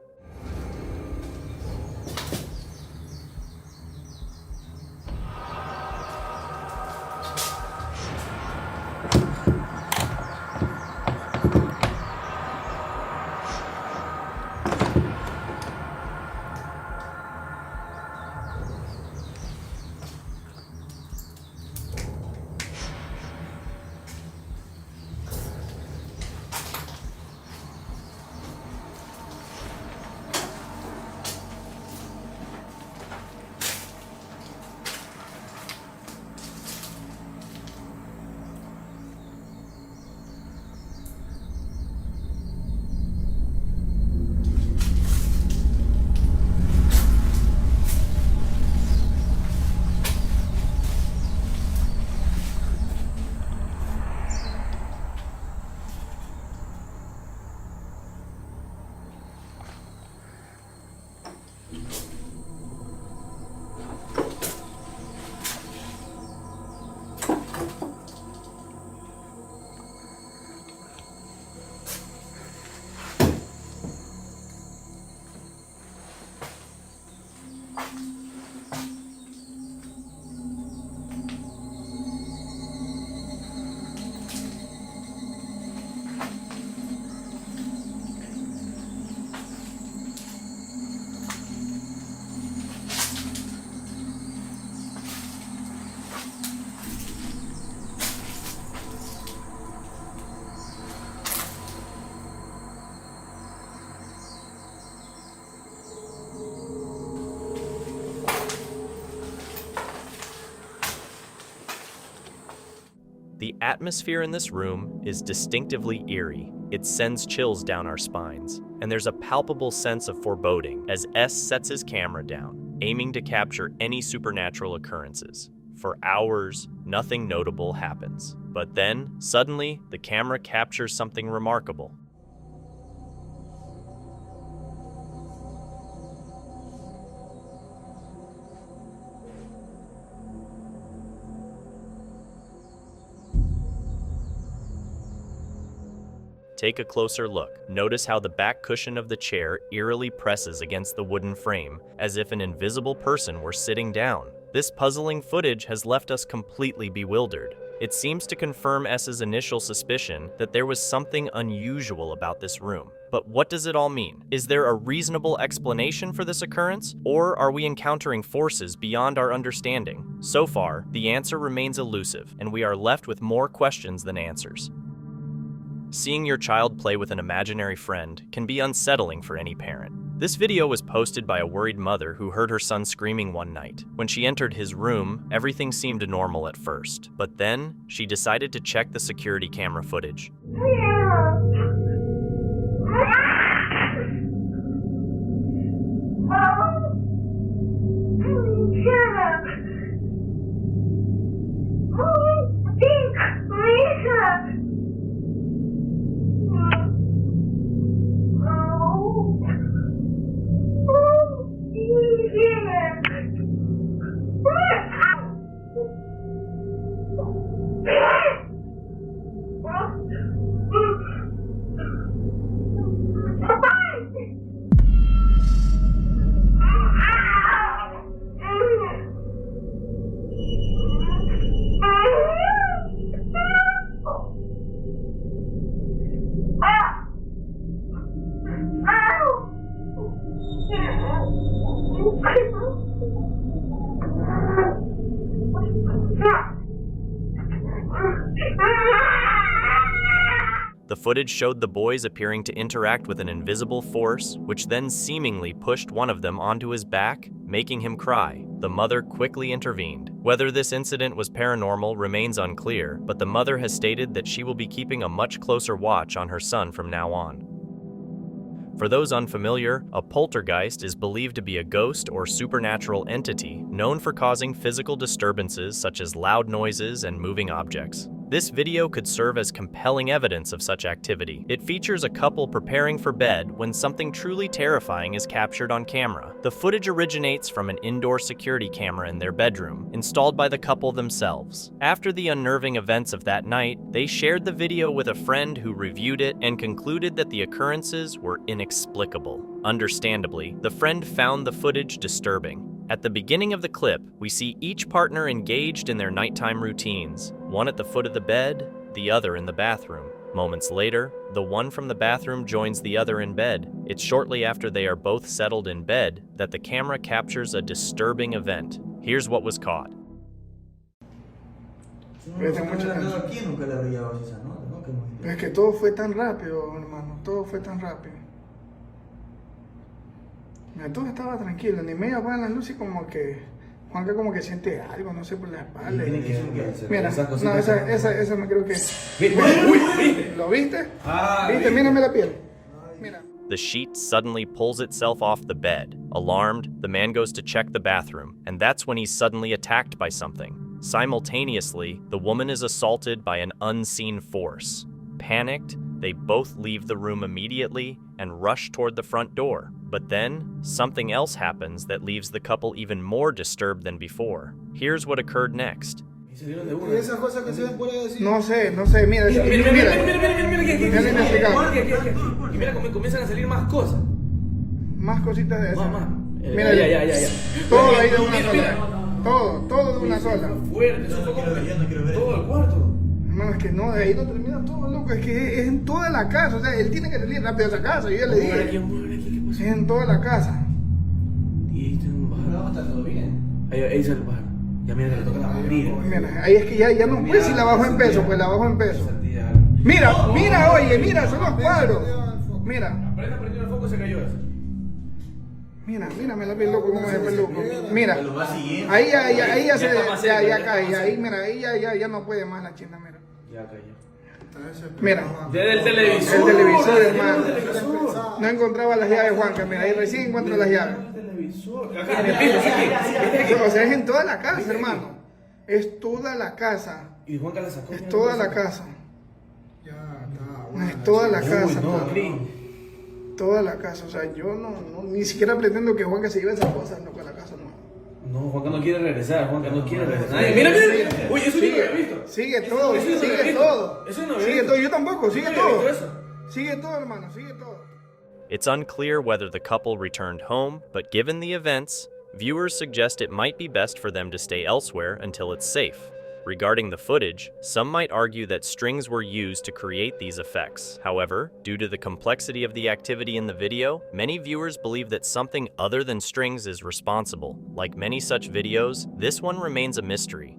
Speaker 2: The atmosphere in this room is distinctively eerie. It sends chills down our spines, and there's a palpable sense of foreboding as S sets his camera down, aiming to capture any supernatural occurrences. For hours, nothing notable happens. But then, suddenly, the camera captures something remarkable. Take a closer look. Notice how the back cushion of the chair eerily presses against the wooden frame, as if an invisible person were sitting down. This puzzling footage has left us completely bewildered. It seems to confirm S's initial suspicion that there was something unusual about this room. But what does it all mean? Is there a reasonable explanation for this occurrence? Or are we encountering forces beyond our understanding? So far, the answer remains elusive, and we are left with more questions than answers. Seeing your child play with an imaginary friend can be unsettling for any parent. This video was posted by a worried mother who heard her son screaming one night. When she entered his room, everything seemed normal at first, but then she decided to check the security camera footage. The footage showed the boys appearing to interact with an invisible force, which then seemingly pushed one of them onto his back, making him cry. The mother quickly intervened. Whether this incident was paranormal remains unclear, but the mother has stated that she will be keeping a much closer watch on her son from now on. For those unfamiliar, a poltergeist is believed to be a ghost or supernatural entity known for causing physical disturbances such as loud noises and moving objects. This video could serve as compelling evidence of such activity. It features a couple preparing for bed when something truly terrifying is captured on camera. The footage originates from an indoor security camera in their bedroom, installed by the couple themselves. After the unnerving events of that night, they shared the video with a friend who reviewed it and concluded that the occurrences were inexplicable. Understandably, the friend found the footage disturbing. At the beginning of the clip, we see each partner engaged in their nighttime routines, one at the foot of the bed, the other in the bathroom. Moments later, the one from the bathroom joins the other in bed. It's shortly after they are both settled in bed that the camera captures a disturbing event. Here's what was caught.
Speaker 9: Es que todo fue tan rápido, hermano, todo fue tan rápido. Mira, todo estaba tranquilo, ni medio apagan las luces y como que Juanca como que siente algo, no sé, por la espalda. Mira, no, esa me creo que... Uy, ¿lo viste? ¿Viste? Mírame la piel. Mira.
Speaker 2: The sheet suddenly pulls itself off the bed. Alarmed, the man goes to check the bathroom, and that's when he's suddenly attacked by something. Simultaneously, the woman is assaulted by an unseen force. Panicked, they both leave the room immediately and rush toward the front door. But then, something else happens that leaves the couple even more disturbed than before. Here's what occurred next.
Speaker 9: No sé, mira,
Speaker 6: mira cómo comienzan a salir más cosas.
Speaker 9: Más cositas de esas.
Speaker 6: Mira, ya.
Speaker 9: Todo ahí de una sola. Todo de una sola.
Speaker 6: Fuerte, eso fue como todo el cuarto.
Speaker 9: Hermano, es que no, de ahí no termina todo, loco. Es que es en toda la casa. O sea, él tiene que salir rápido de esa casa. Yo ya le dije. Es en toda la casa.
Speaker 6: Y ahí está un pájaro. Está todo bien. Ahí sale el pájaro. Ya mira que le toca abrir.
Speaker 9: Mira, ahí es que ya no puede si la bajo en peso, pues la bajo en peso. Mira, oye, son los cuadros. Mira.
Speaker 6: Apenas prendió el foco se cayó eso.
Speaker 9: Mira, me la piel loco como es peluco. Mira, ahí ya se cae, ahí mira, ahí ya no puede más la china, mira.
Speaker 6: Ya cayó.
Speaker 9: Mira,
Speaker 6: desde el televisor.
Speaker 9: El televisor, hermano. No encontraba las llaves, Juanca, mira, ahí recién encuentro las llaves. O sea, es en toda la casa, hermano. Es toda la casa.
Speaker 6: Y Juanca la sacó.
Speaker 9: Es toda la casa. Es toda la casa. Toda la casa, o sea, yo no ni siquiera pretendo que Juanca se lleve esas cosas, no, con la casa no.
Speaker 6: No, Juanca no quiere regresar, Juanca no quiere regresar. Mira. Uy, eso yo no había visto.
Speaker 9: Sigue todo.
Speaker 6: Eso no
Speaker 9: sigue todo, yo tampoco, sigue todo. Sigue todo, hermano, sigue todo.
Speaker 2: It's unclear whether the couple returned home, but given the events, viewers suggest it might be best for them to stay elsewhere until it's safe. Regarding the footage, some might argue that strings were used to create these effects. However, due to the complexity of the activity in the video, many viewers believe that something other than strings is responsible. Like many such videos, this one remains a mystery.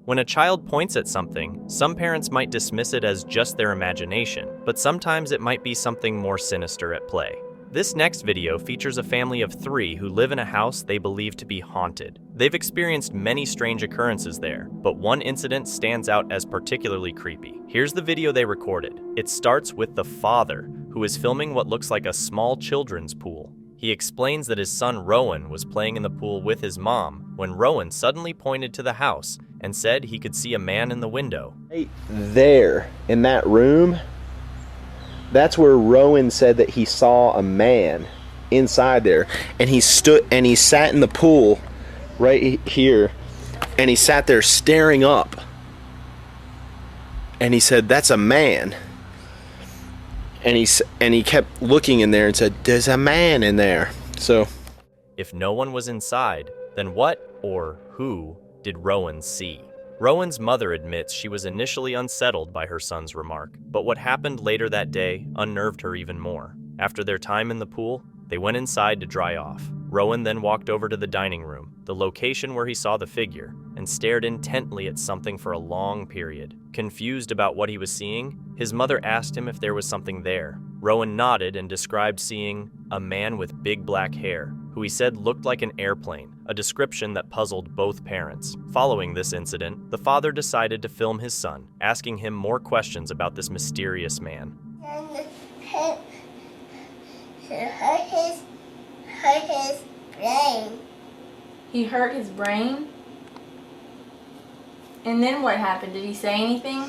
Speaker 2: When a child points at something, some parents might dismiss it as just their imagination, but sometimes it might be something more sinister at play. This next video features a family of 3 who live in a house they believe to be haunted. They've experienced many strange occurrences there, but one incident stands out as particularly creepy. Here's the video they recorded. It starts with the father, who is filming what looks like a small children's pool. He explains that his son Rowan was playing in the pool with his mom when Rowan suddenly pointed to the house and said he could see a man in the window.
Speaker 11: Right there, in that room, that's where Rowan said that he saw a man inside there, and he sat in the pool right here, and he sat there staring up, and he said, "That's a man." And he kept looking in there and said, "There's a man in there." So,
Speaker 2: if no one was inside, then what or who did Rowan see? Rowan's mother admits she was initially unsettled by her son's remark, but what happened later that day unnerved her even more. After their time in the pool, they went inside to dry off. Rowan then walked over to the dining room, the location where he saw the figure, and stared intently at something for a long period. Confused about what he was seeing, his mother asked him if there was something there. Rowan nodded and described seeing a man with big black hair, who he said looked like an airplane, a description that puzzled both parents. Following this incident, the father decided to film his son, asking him more questions about this mysterious man.
Speaker 12: Hurt his brain.
Speaker 8: He hurt his brain?
Speaker 12: And then what happened? Did he say anything?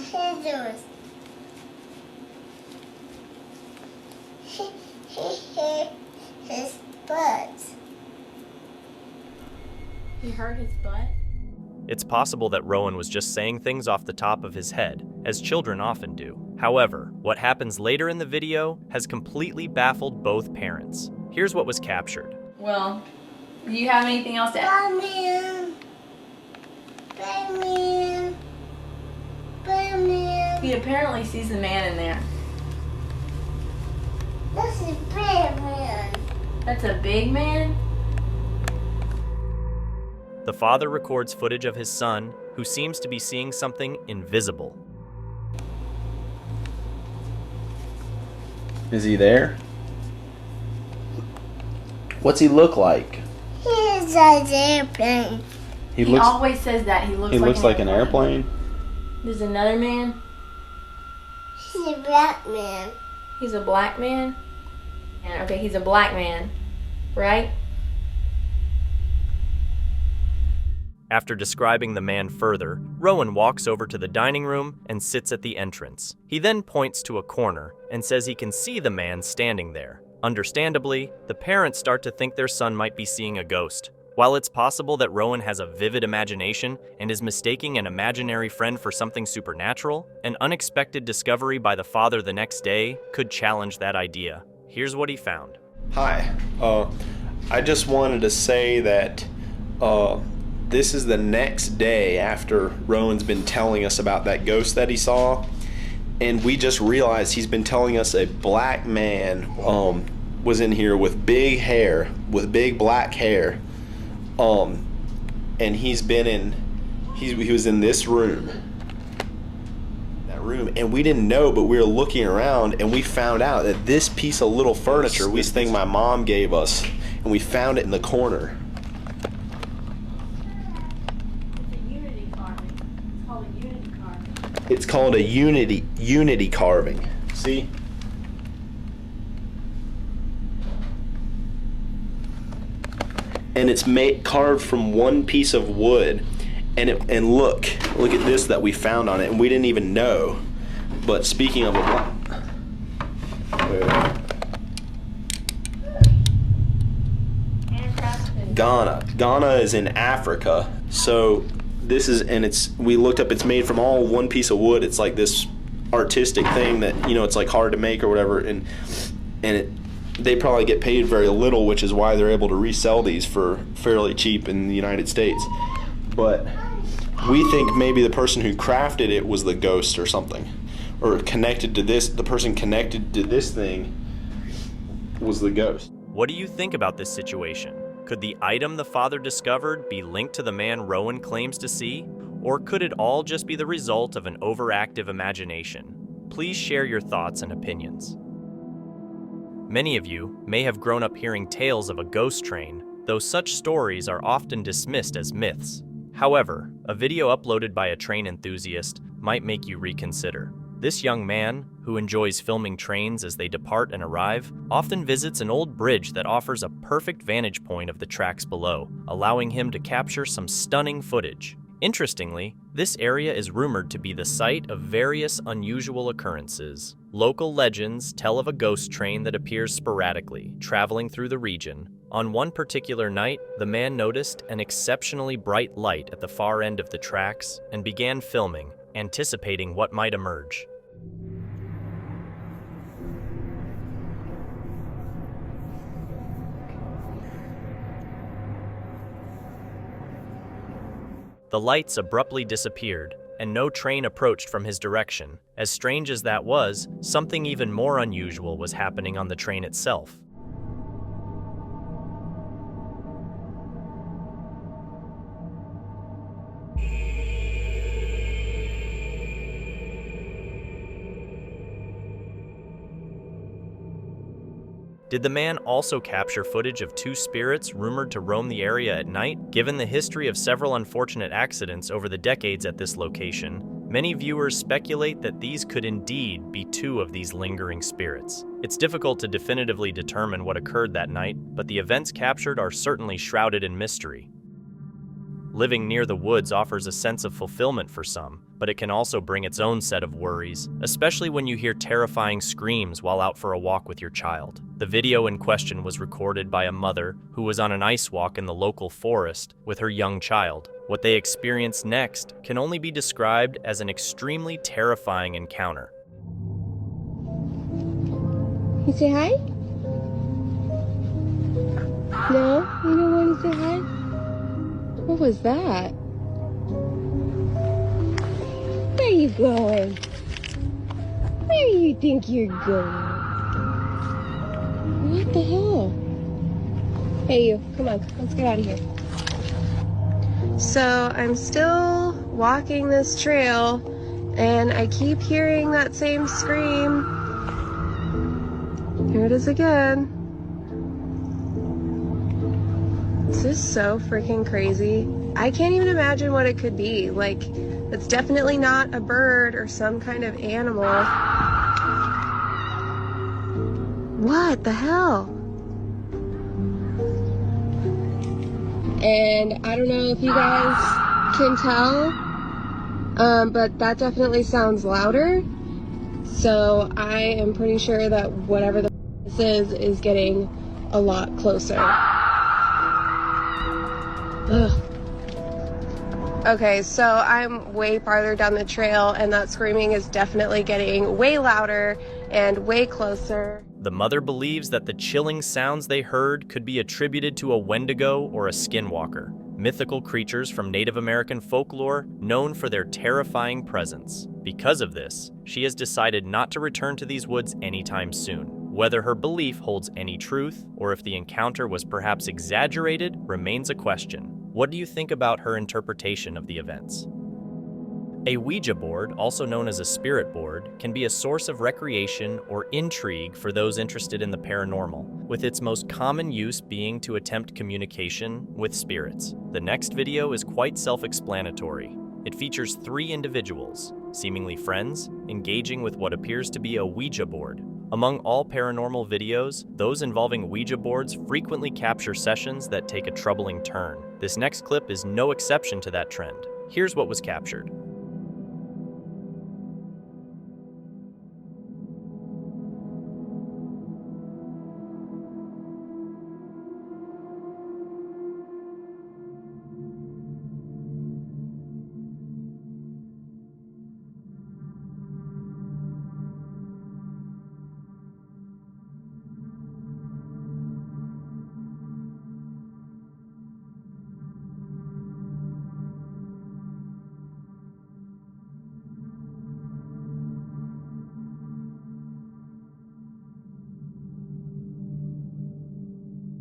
Speaker 13: His butt.
Speaker 12: He hurt his butt?
Speaker 2: It's possible that Rowan was just saying things off the top of his head, as children often do. However, what happens later in the video has completely baffled both parents. Here's what was captured.
Speaker 12: Well, do you have anything else to add?
Speaker 13: Batman. Batman.
Speaker 12: He apparently sees a man in there.
Speaker 13: That's a big man.
Speaker 12: That's a big man?
Speaker 2: The father records footage of his son, who seems to be seeing something invisible.
Speaker 11: Is he there? What's he look like?
Speaker 13: He's an airplane.
Speaker 12: He always says that. He looks
Speaker 11: like an airplane.
Speaker 12: There's another man.
Speaker 13: He's a black man.
Speaker 12: He's a black man? Yeah, okay, he's a black man, right?
Speaker 2: After describing the man further, Rowan walks over to the dining room and sits at the entrance. He then points to a corner and says he can see the man standing there. Understandably, the parents start to think their son might be seeing a ghost. While it's possible that Rowan has a vivid imagination and is mistaking an imaginary friend for something supernatural, an unexpected discovery by the father the next day could challenge that idea. Here's what he found.
Speaker 11: Hi, I just wanted to say that this is the next day after Rowan's been telling us about that ghost that he saw, and we just realized he's been telling us a black man was in here with big hair, with big black hair, and he was in this room. And we didn't know, but we were looking around and we found out that this piece of little furniture, this thing my mom gave us, and we found it in the corner. It's called a unity carving. See? And it's carved from one piece of wood. And look at this that we found on it, and we didn't even know. But speaking of Ghana is in Africa. So this is, and we looked up, it's made from all one piece of wood. It's like this artistic thing that, it's like hard to make or whatever, and they probably get paid very little, which is why they're able to resell these for fairly cheap in the United States. But we think maybe the person who crafted it was the ghost or something, or connected to this. The person connected to this thing was the ghost.
Speaker 2: What do you think about this situation? Could the item the father discovered be linked to the man Rowan claims to see? Or could it all just be the result of an overactive imagination? Please share your thoughts and opinions. Many of you may have grown up hearing tales of a ghost train, though such stories are often dismissed as myths. However, a video uploaded by a train enthusiast might make you reconsider. This young man, who enjoys filming trains as they depart and arrive, often visits an old bridge that offers a perfect vantage point of the tracks below, allowing him to capture some stunning footage. Interestingly, this area is rumored to be the site of various unusual occurrences. Local legends tell of a ghost train that appears sporadically, traveling through the region. On one particular night, the man noticed an exceptionally bright light at the far end of the tracks and began filming, anticipating what might emerge. The lights abruptly disappeared, and no train approached from his direction. As strange as that was, something even more unusual was happening on the train itself. Did the man also capture footage of two spirits rumored to roam the area at night? Given the history of several unfortunate accidents over the decades at this location, many viewers speculate that these could indeed be two of these lingering spirits. It's difficult to definitively determine what occurred that night, but the events captured are certainly shrouded in mystery. Living near the woods offers a sense of fulfillment for some, but it can also bring its own set of worries, especially when you hear terrifying screams while out for a walk with your child. The video in question was recorded by a mother who was on an ice walk in the local forest with her young child. What they experienced next can only be described as an extremely terrifying encounter.
Speaker 14: You say hi? No? You don't want to say hi? What was that? Where are you going? Where do you think you're going? What the hell? Hey you, come on, let's get out of here. So I'm still walking this trail and I keep hearing that same scream. Here it is again. This is so freaking crazy. I can't even imagine what it could be. Like, it's definitely not a bird or some kind of animal. What the hell? And I don't know if you guys can tell, but that definitely sounds louder. So I am pretty sure that whatever this is getting a lot closer. Ugh. Okay, so I'm way farther down the trail and that screaming is definitely getting way louder and way closer.
Speaker 2: The mother believes that the chilling sounds they heard could be attributed to a Wendigo or a skinwalker, mythical creatures from Native American folklore known for their terrifying presence. Because of this, she has decided not to return to these woods anytime soon. Whether her belief holds any truth, or if the encounter was perhaps exaggerated, remains a question. What do you think about her interpretation of the events? A Ouija board, also known as a spirit board, can be a source of recreation or intrigue for those interested in the paranormal, with its most common use being to attempt communication with spirits. The next video is quite self-explanatory. It features 3 individuals, seemingly friends, engaging with what appears to be a Ouija board. Among all paranormal videos, those involving Ouija boards frequently capture sessions that take a troubling turn. This next clip is no exception to that trend. Here's what was captured.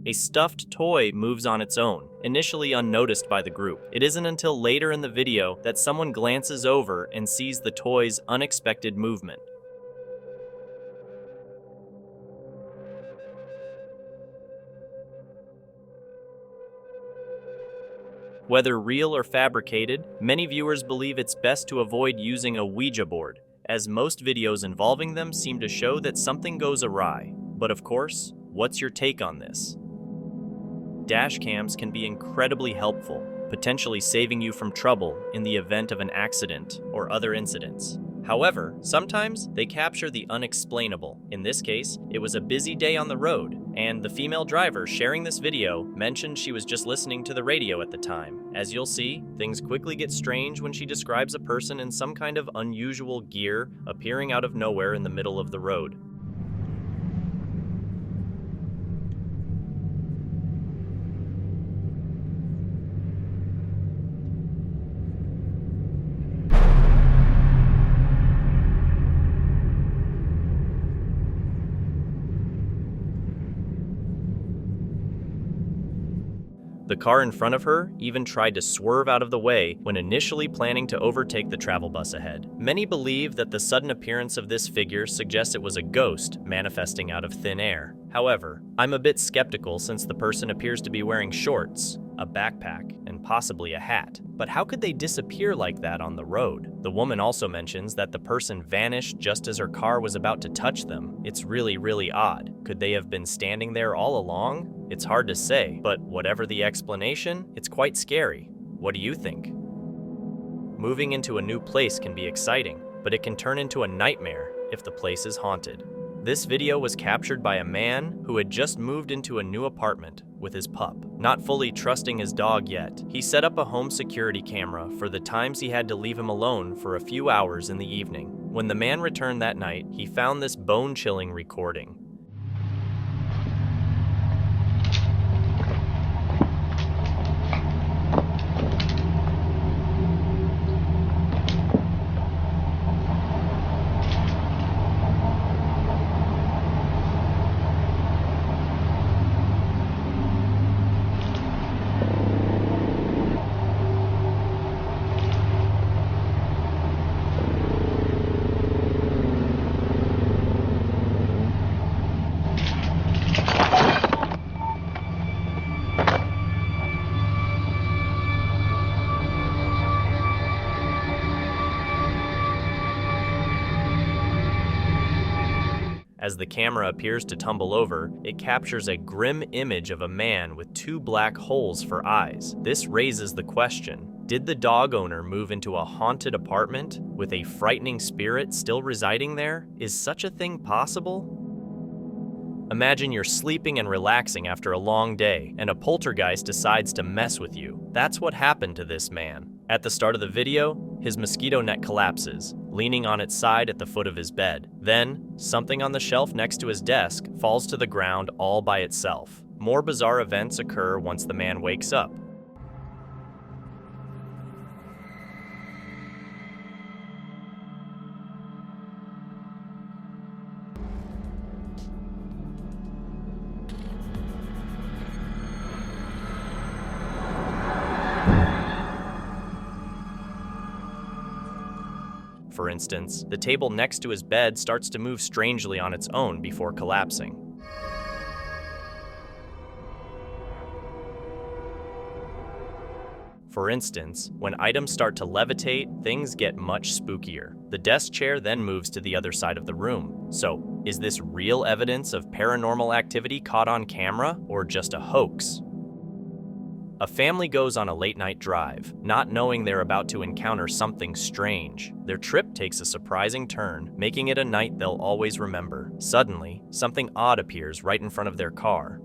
Speaker 2: A stuffed toy moves on its own, initially unnoticed by the group. It isn't until later in the video that someone glances over and sees the toy's unexpected movement. Whether real or fabricated, many viewers believe it's best to avoid using a Ouija board, as most videos involving them seem to show that something goes awry. But of course, what's your take on this? Dashcams can be incredibly helpful, potentially saving you from trouble in the event of an accident or other incidents. However, sometimes they capture the unexplainable. In this case, it was a busy day on the road, and the female driver sharing this video mentioned she was just listening to the radio at the time. As you'll see, things quickly get strange when she describes a person in some kind of unusual gear appearing out of nowhere in the middle of the road. The car in front of her even tried to swerve out of the way when initially planning to overtake the travel bus ahead. Many believe that the sudden appearance of this figure suggests it was a ghost manifesting out of thin air. However, I'm a bit skeptical since the person appears to be wearing shorts, a backpack, and possibly a hat. But how could they disappear like that on the road? The woman also mentions that the person vanished just as her car was about to touch them. It's really odd. Could they have been standing there all along? It's hard to say, but whatever the explanation, it's quite scary. What do you think? Moving into a new place can be exciting, but it can turn into a nightmare if the place is haunted. This video was captured by a man who had just moved into a new apartment with his pup. Not fully trusting his dog yet, he set up a home security camera for the times he had to leave him alone for a few hours in the evening. When the man returned that night, he found this bone-chilling recording. As the camera appears to tumble over, it captures a grim image of a man with 2 black holes for eyes. This raises the question, did the dog owner move into a haunted apartment with a frightening spirit still residing there? Is such a thing possible? Imagine you're sleeping and relaxing after a long day, and a poltergeist decides to mess with you. That's what happened to this man. At the start of the video, his mosquito net collapses, leaning on its side at the foot of his bed. Then, something on the shelf next to his desk falls to the ground all by itself. More bizarre events occur once the man wakes up. For instance, the table next to his bed starts to move strangely on its own before collapsing. For instance, when items start to levitate, things get much spookier. The desk chair then moves to the other side of the room. So, is this real evidence of paranormal activity caught on camera, or just a hoax? A family goes on a late-night drive, not knowing they're about to encounter something strange. Their trip takes a surprising turn, making it a night they'll always remember. Suddenly, something odd appears right in front of their car.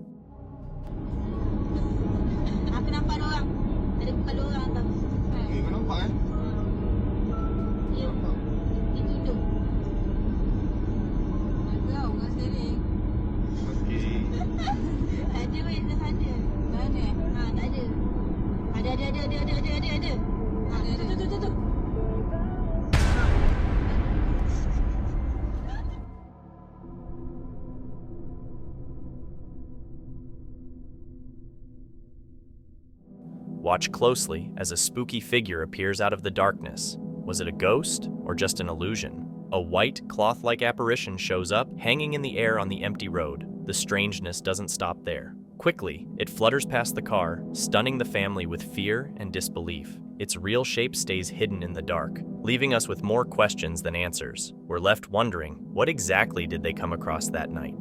Speaker 2: Watch closely as a spooky figure appears out of the darkness. Was it a ghost or just an illusion? A white, cloth-like apparition shows up, hanging in the air on the empty road. The strangeness doesn't stop there. Quickly, it flutters past the car, stunning the family with fear and disbelief. Its real shape stays hidden in the dark, leaving us with more questions than answers. We're left wondering, what exactly did they come across that night?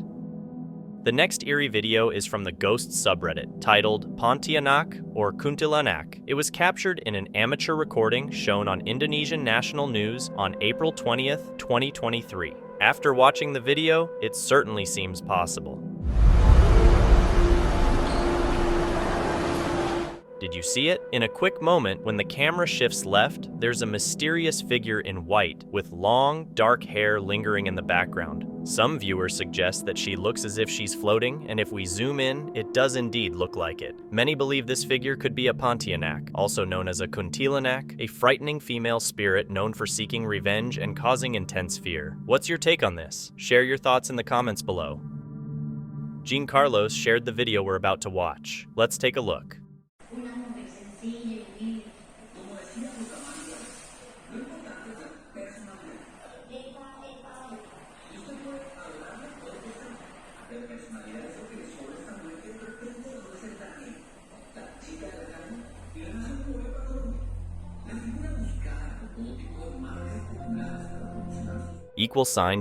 Speaker 2: The next eerie video is from the Ghost subreddit, titled Pontianak or Kuntilanak. It was captured in an amateur recording shown on Indonesian national news on April 20th, 2023. After watching the video, it certainly seems possible. Did you see it? In a quick moment, when the camera shifts left, there's a mysterious figure in white with long, dark hair lingering in the background. Some viewers suggest that she looks as if she's floating, and if we zoom in, it does indeed look like it. Many believe this figure could be a Pontianak, also known as a Kuntilanak, a frightening female spirit known for seeking revenge and causing intense fear. What's your take on this? Share your thoughts in the comments below. Jean Carlos shared the video we're about to watch. Let's take a look.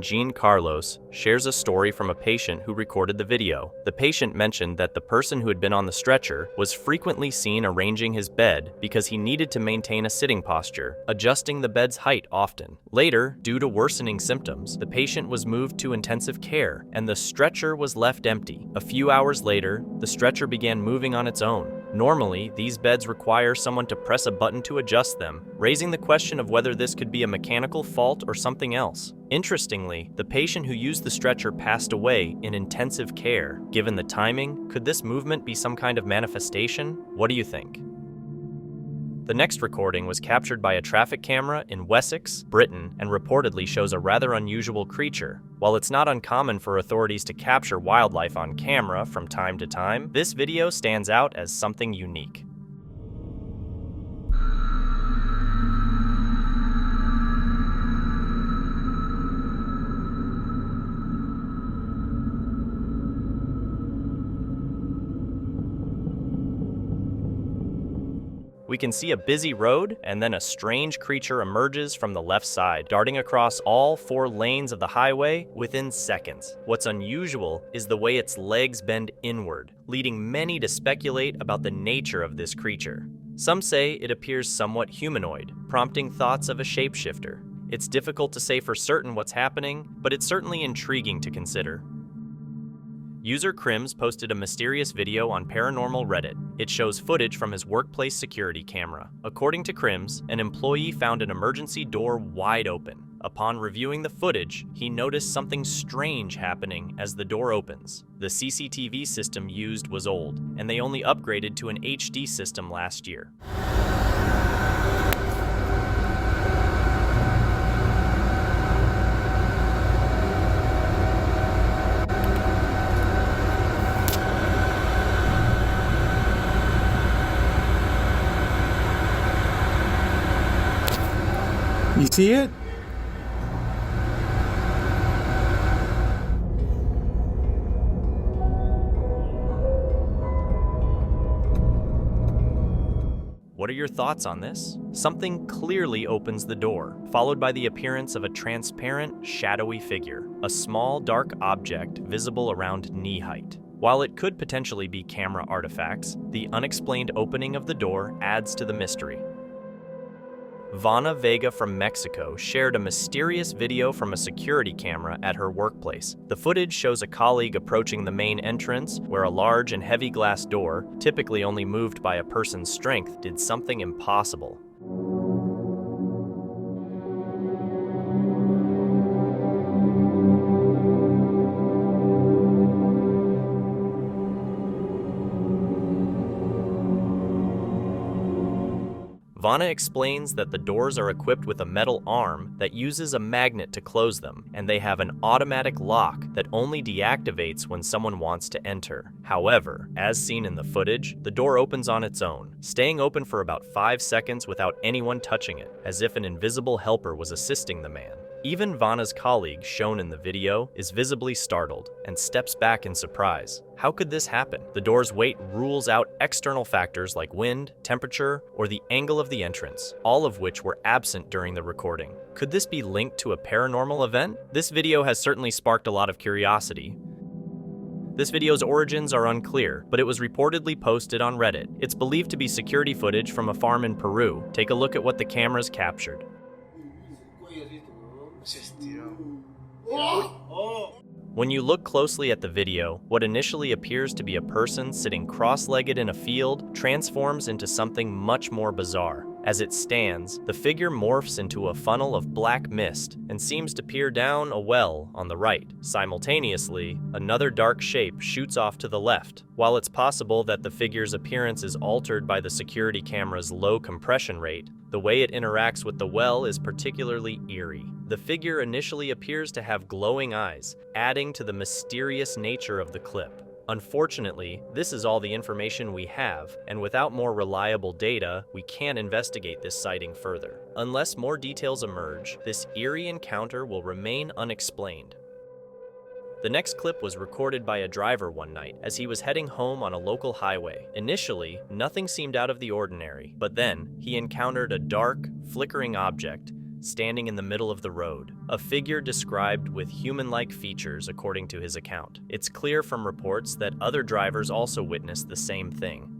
Speaker 2: Jean Carlos shares a story from a patient who recorded the video. The patient mentioned that the person who had been on the stretcher was frequently seen arranging his bed because he needed to maintain a sitting posture, adjusting the bed's height often. Later, due to worsening symptoms, the patient was moved to intensive care and the stretcher was left empty. A few hours later, the stretcher began moving on its own. Normally, these beds require someone to press a button to adjust them, raising the question of whether this could be a mechanical fault or something else. Interestingly, the patient who used the stretcher passed away in intensive care. Given the timing, could this movement be some kind of manifestation? What do you think? The next recording was captured by a traffic camera in Wessex, Britain, and reportedly shows a rather unusual creature. While it's not uncommon for authorities to capture wildlife on camera from time to time, this video stands out as something unique. We can see a busy road, and then a strange creature emerges from the left side, darting across all 4 lanes of the highway within seconds. What's unusual is the way its legs bend inward, leading many to speculate about the nature of this creature. Some say it appears somewhat humanoid, prompting thoughts of a shapeshifter. It's difficult to say for certain what's happening, but it's certainly intriguing to consider. User Crims posted a mysterious video on Paranormal Reddit. It shows footage from his workplace security camera. According to Crims, an employee found an emergency door wide open. Upon reviewing the footage, he noticed something strange happening as the door opens. The CCTV system used was old, and they only upgraded to an HD system last year.
Speaker 1: You see it?
Speaker 2: What are your thoughts on this? Something clearly opens the door, followed by the appearance of a transparent, shadowy figure, a small, dark object visible around knee height. While it could potentially be camera artifacts, the unexplained opening of the door adds to the mystery. Vanna Vega from Mexico shared a mysterious video from a security camera at her workplace. The footage shows a colleague approaching the main entrance, where a large and heavy glass door, typically only moved by a person's strength, did something impossible. Vanna explains that the doors are equipped with a metal arm that uses a magnet to close them, and they have an automatic lock that only deactivates when someone wants to enter. However, as seen in the footage, the door opens on its own, staying open for about 5 seconds without anyone touching it, as if an invisible helper was assisting the man. Even Vanna's colleague, shown in the video, is visibly startled and steps back in surprise. How could this happen? The door's weight rules out external factors like wind, temperature, or the angle of the entrance, all of which were absent during the recording. Could this be linked to a paranormal event? This video has certainly sparked a lot of curiosity. This video's origins are unclear, but it was reportedly posted on Reddit. It's believed to be security footage from a farm in Peru. Take a look at what the cameras captured. When you look closely at the video, what initially appears to be a person sitting cross-legged in a field transforms into something much more bizarre. As it stands, the figure morphs into a funnel of black mist and seems to peer down a well on the right. Simultaneously, another dark shape shoots off to the left. While it's possible that the figure's appearance is altered by the security camera's low compression rate, the way it interacts with the well is particularly eerie. The figure initially appears to have glowing eyes, adding to the mysterious nature of the clip. Unfortunately, this is all the information we have, and without more reliable data, we can't investigate this sighting further. Unless more details emerge, this eerie encounter will remain unexplained. The next clip was recorded by a driver one night as he was heading home on a local highway. Initially, nothing seemed out of the ordinary, but then he encountered a dark, flickering object standing in the middle of the road, a figure described with human-like features according to his account. It's clear from reports that other drivers also witnessed the same thing.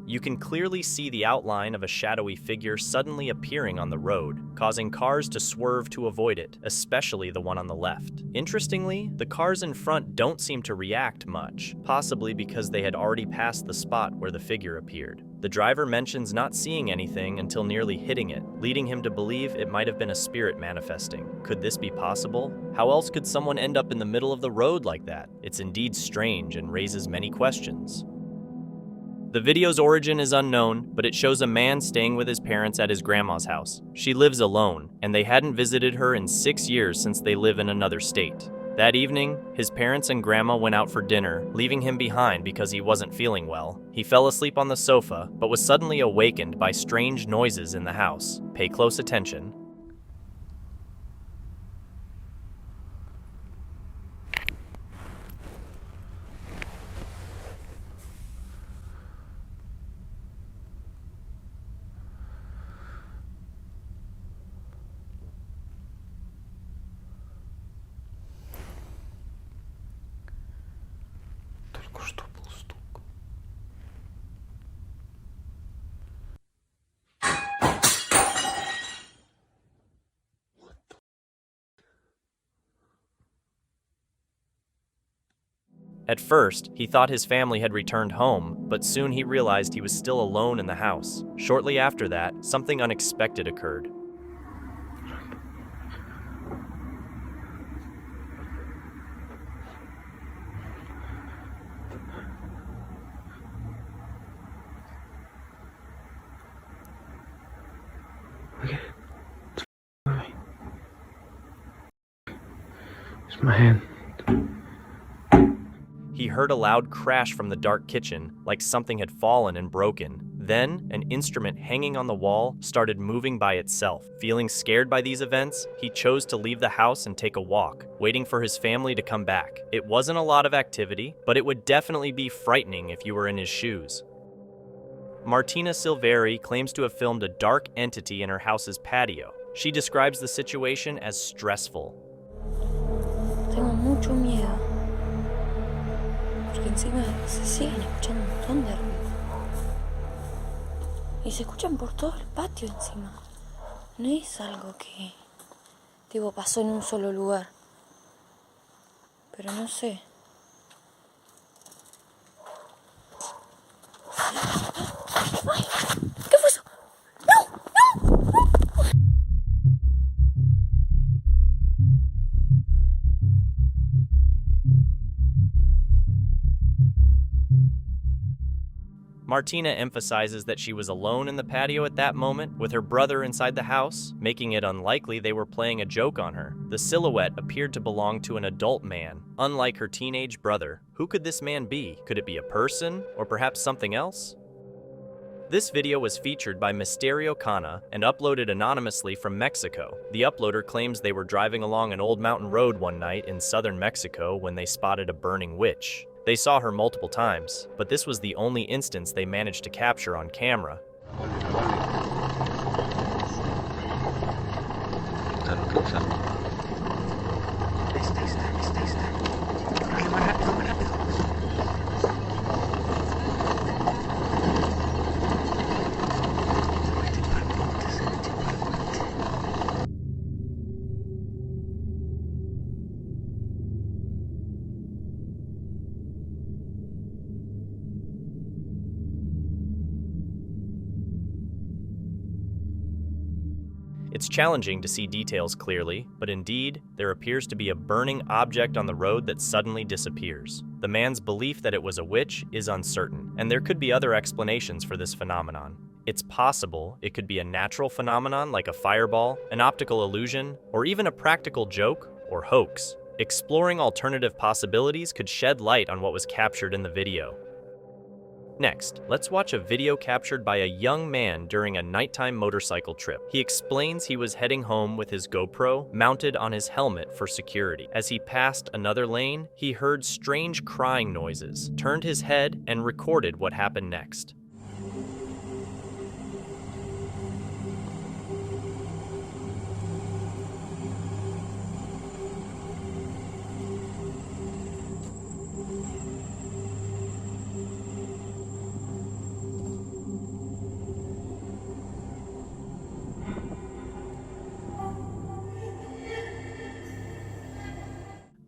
Speaker 2: You can clearly see the outline of a shadowy figure suddenly appearing on the road, causing cars to swerve to avoid it, especially the one on the left. Interestingly, the cars in front don't seem to react much, possibly because they had already passed the spot where the figure appeared. The driver mentions not seeing anything until nearly hitting it, leading him to believe it might have been a spirit manifesting. Could this be possible? How else could someone end up in the middle of the road like that? It's indeed strange and raises many questions. The video's origin is unknown, but it shows a man staying with his parents at his grandma's house. She lives alone, and they hadn't visited her in 6 years since they live in another state. That evening, his parents and grandma went out for dinner, leaving him behind because he wasn't feeling well. He fell asleep on the sofa, but was suddenly awakened by strange noises in the house. Pay close attention. At first, he thought his family had returned home, but soon he realized he was still alone in the house. Shortly after that, something unexpected occurred.
Speaker 6: Okay. It's my hand.
Speaker 2: He heard a loud crash from the dark kitchen, like something had fallen and broken. Then, an instrument hanging on the wall started moving by itself. Feeling scared by these events, he chose to leave the house and take a walk, waiting for his family to come back. It wasn't a lot of activity, but it would definitely be frightening if you were in his shoes. Martina Silveri claims to have filmed a dark entity in her house's patio. She describes the situation as stressful.
Speaker 15: Tengo mucho miedo. Porque encima se siguen escuchando un montón de ruido. Y se escuchan por todo el patio encima. No es algo que, tipo, pasó en un solo lugar. Pero no sé. ¡Ay! ¿Qué fue eso? ¡No! ¡No! ¡No!
Speaker 2: Martina emphasizes that she was alone in the patio at that moment, with her brother inside the house, making it unlikely they were playing a joke on her. The silhouette appeared to belong to an adult man, unlike her teenage brother. Who could this man be? Could it be a person, or perhaps something else? This video was featured by Misterio Cana and uploaded anonymously from Mexico. The uploader claims they were driving along an old mountain road one night in southern Mexico when they spotted a burning witch. They saw her multiple times, but this was the only instance they managed to capture on camera. It's challenging to see details clearly, but indeed, there appears to be a burning object on the road that suddenly disappears. The man's belief that it was a witch is uncertain, and there could be other explanations for this phenomenon. It's possible it could be a natural phenomenon like a fireball, an optical illusion, or even a practical joke or hoax. Exploring alternative possibilities could shed light on what was captured in the video. Next, let's watch a video captured by a young man during a nighttime motorcycle trip. He explains he was heading home with his GoPro mounted on his helmet for security. As he passed another lane, he heard strange crying noises, turned his head, and recorded what happened next.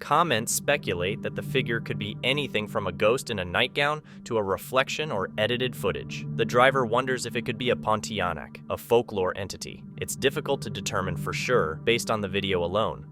Speaker 2: Comments speculate that the figure could be anything from a ghost in a nightgown to a reflection or edited footage. The driver wonders if it could be a Pontianak, a folklore entity. It's difficult to determine for sure based on the video alone.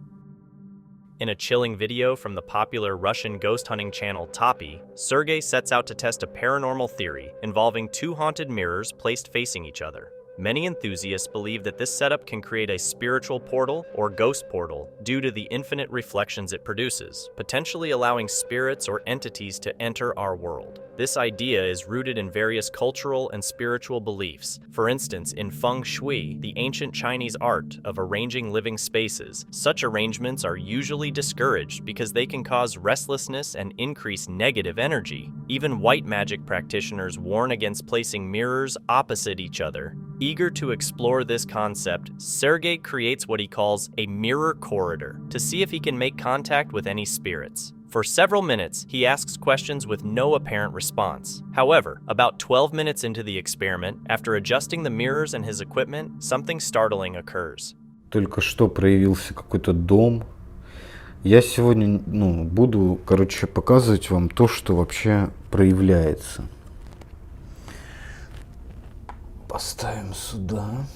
Speaker 2: In a chilling video from the popular Russian ghost hunting channel Topi, Sergey sets out to test a paranormal theory involving two haunted mirrors placed facing each other. Many enthusiasts believe that this setup can create a spiritual portal or ghost portal due to the infinite reflections it produces, potentially allowing spirits or entities to enter our world. This idea is rooted in various cultural and spiritual beliefs. For instance, in feng shui, the ancient Chinese art of arranging living spaces, such arrangements are usually discouraged because they can cause restlessness and increase negative energy. Even white magic practitioners warn against placing mirrors opposite each other. Eager to explore this concept, Sergey creates what he calls a mirror corridor to see if he can make contact with any spirits. For several minutes, he asks questions with no apparent response. However, about 12 minutes into the experiment, after adjusting the mirrors and his equipment, something startling occurs.
Speaker 16: Только что проявился какой-то дом. Я сегодня, буду, показывать вам то, что вообще проявляется. Поставим сюда.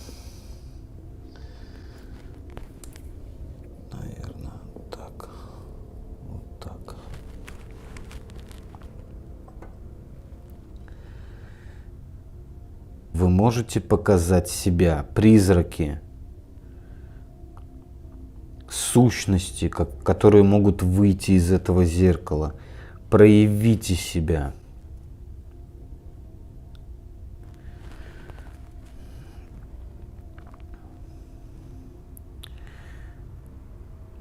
Speaker 16: Наверное, так. Вот так. Вы можете показать себя, призраки, сущности, которые могут выйти из этого зеркала. Проявите себя.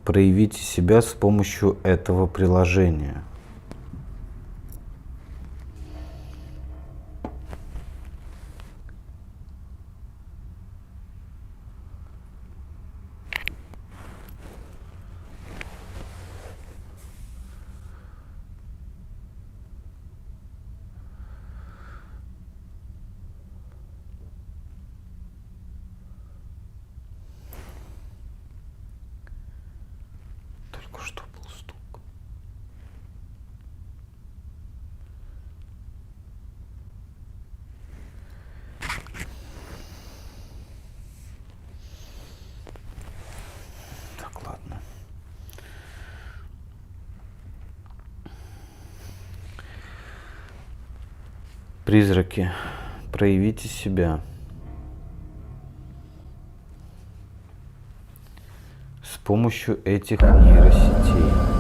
Speaker 16: Проявите себя с помощью этого приложения. Призраки, проявите себя с помощью этих нейросетей.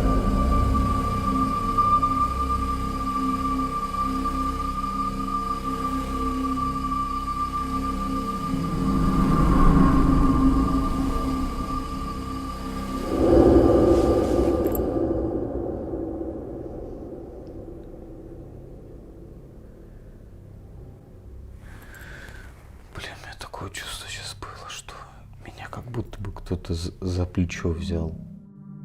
Speaker 16: За плечо взял.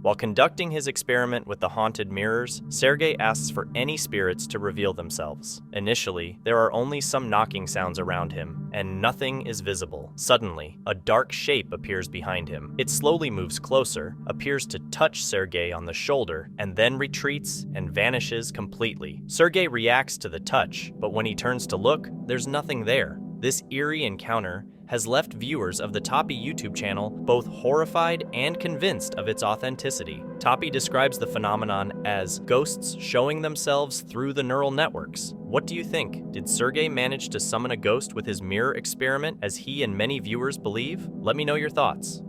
Speaker 2: While conducting his experiment with the haunted mirrors, Sergey asks for any spirits to reveal themselves. Initially, there are only some knocking sounds around him, and nothing is visible. Suddenly, a dark shape appears behind him. It slowly moves closer, appears to touch Sergey on the shoulder, and then retreats and vanishes completely. Sergey reacts to the touch, but when he turns to look, there's nothing there. This eerie encounter has left viewers of the Topi YouTube channel both horrified and convinced of its authenticity. Topi describes the phenomenon as ghosts showing themselves through the neural networks. What do you think? Did Sergey manage to summon a ghost with his mirror experiment as he and many viewers believe? Let me know your thoughts.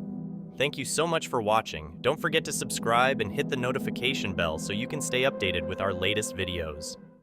Speaker 2: Thank you so much for watching. Don't forget to subscribe and hit the notification bell so you can stay updated with our latest videos.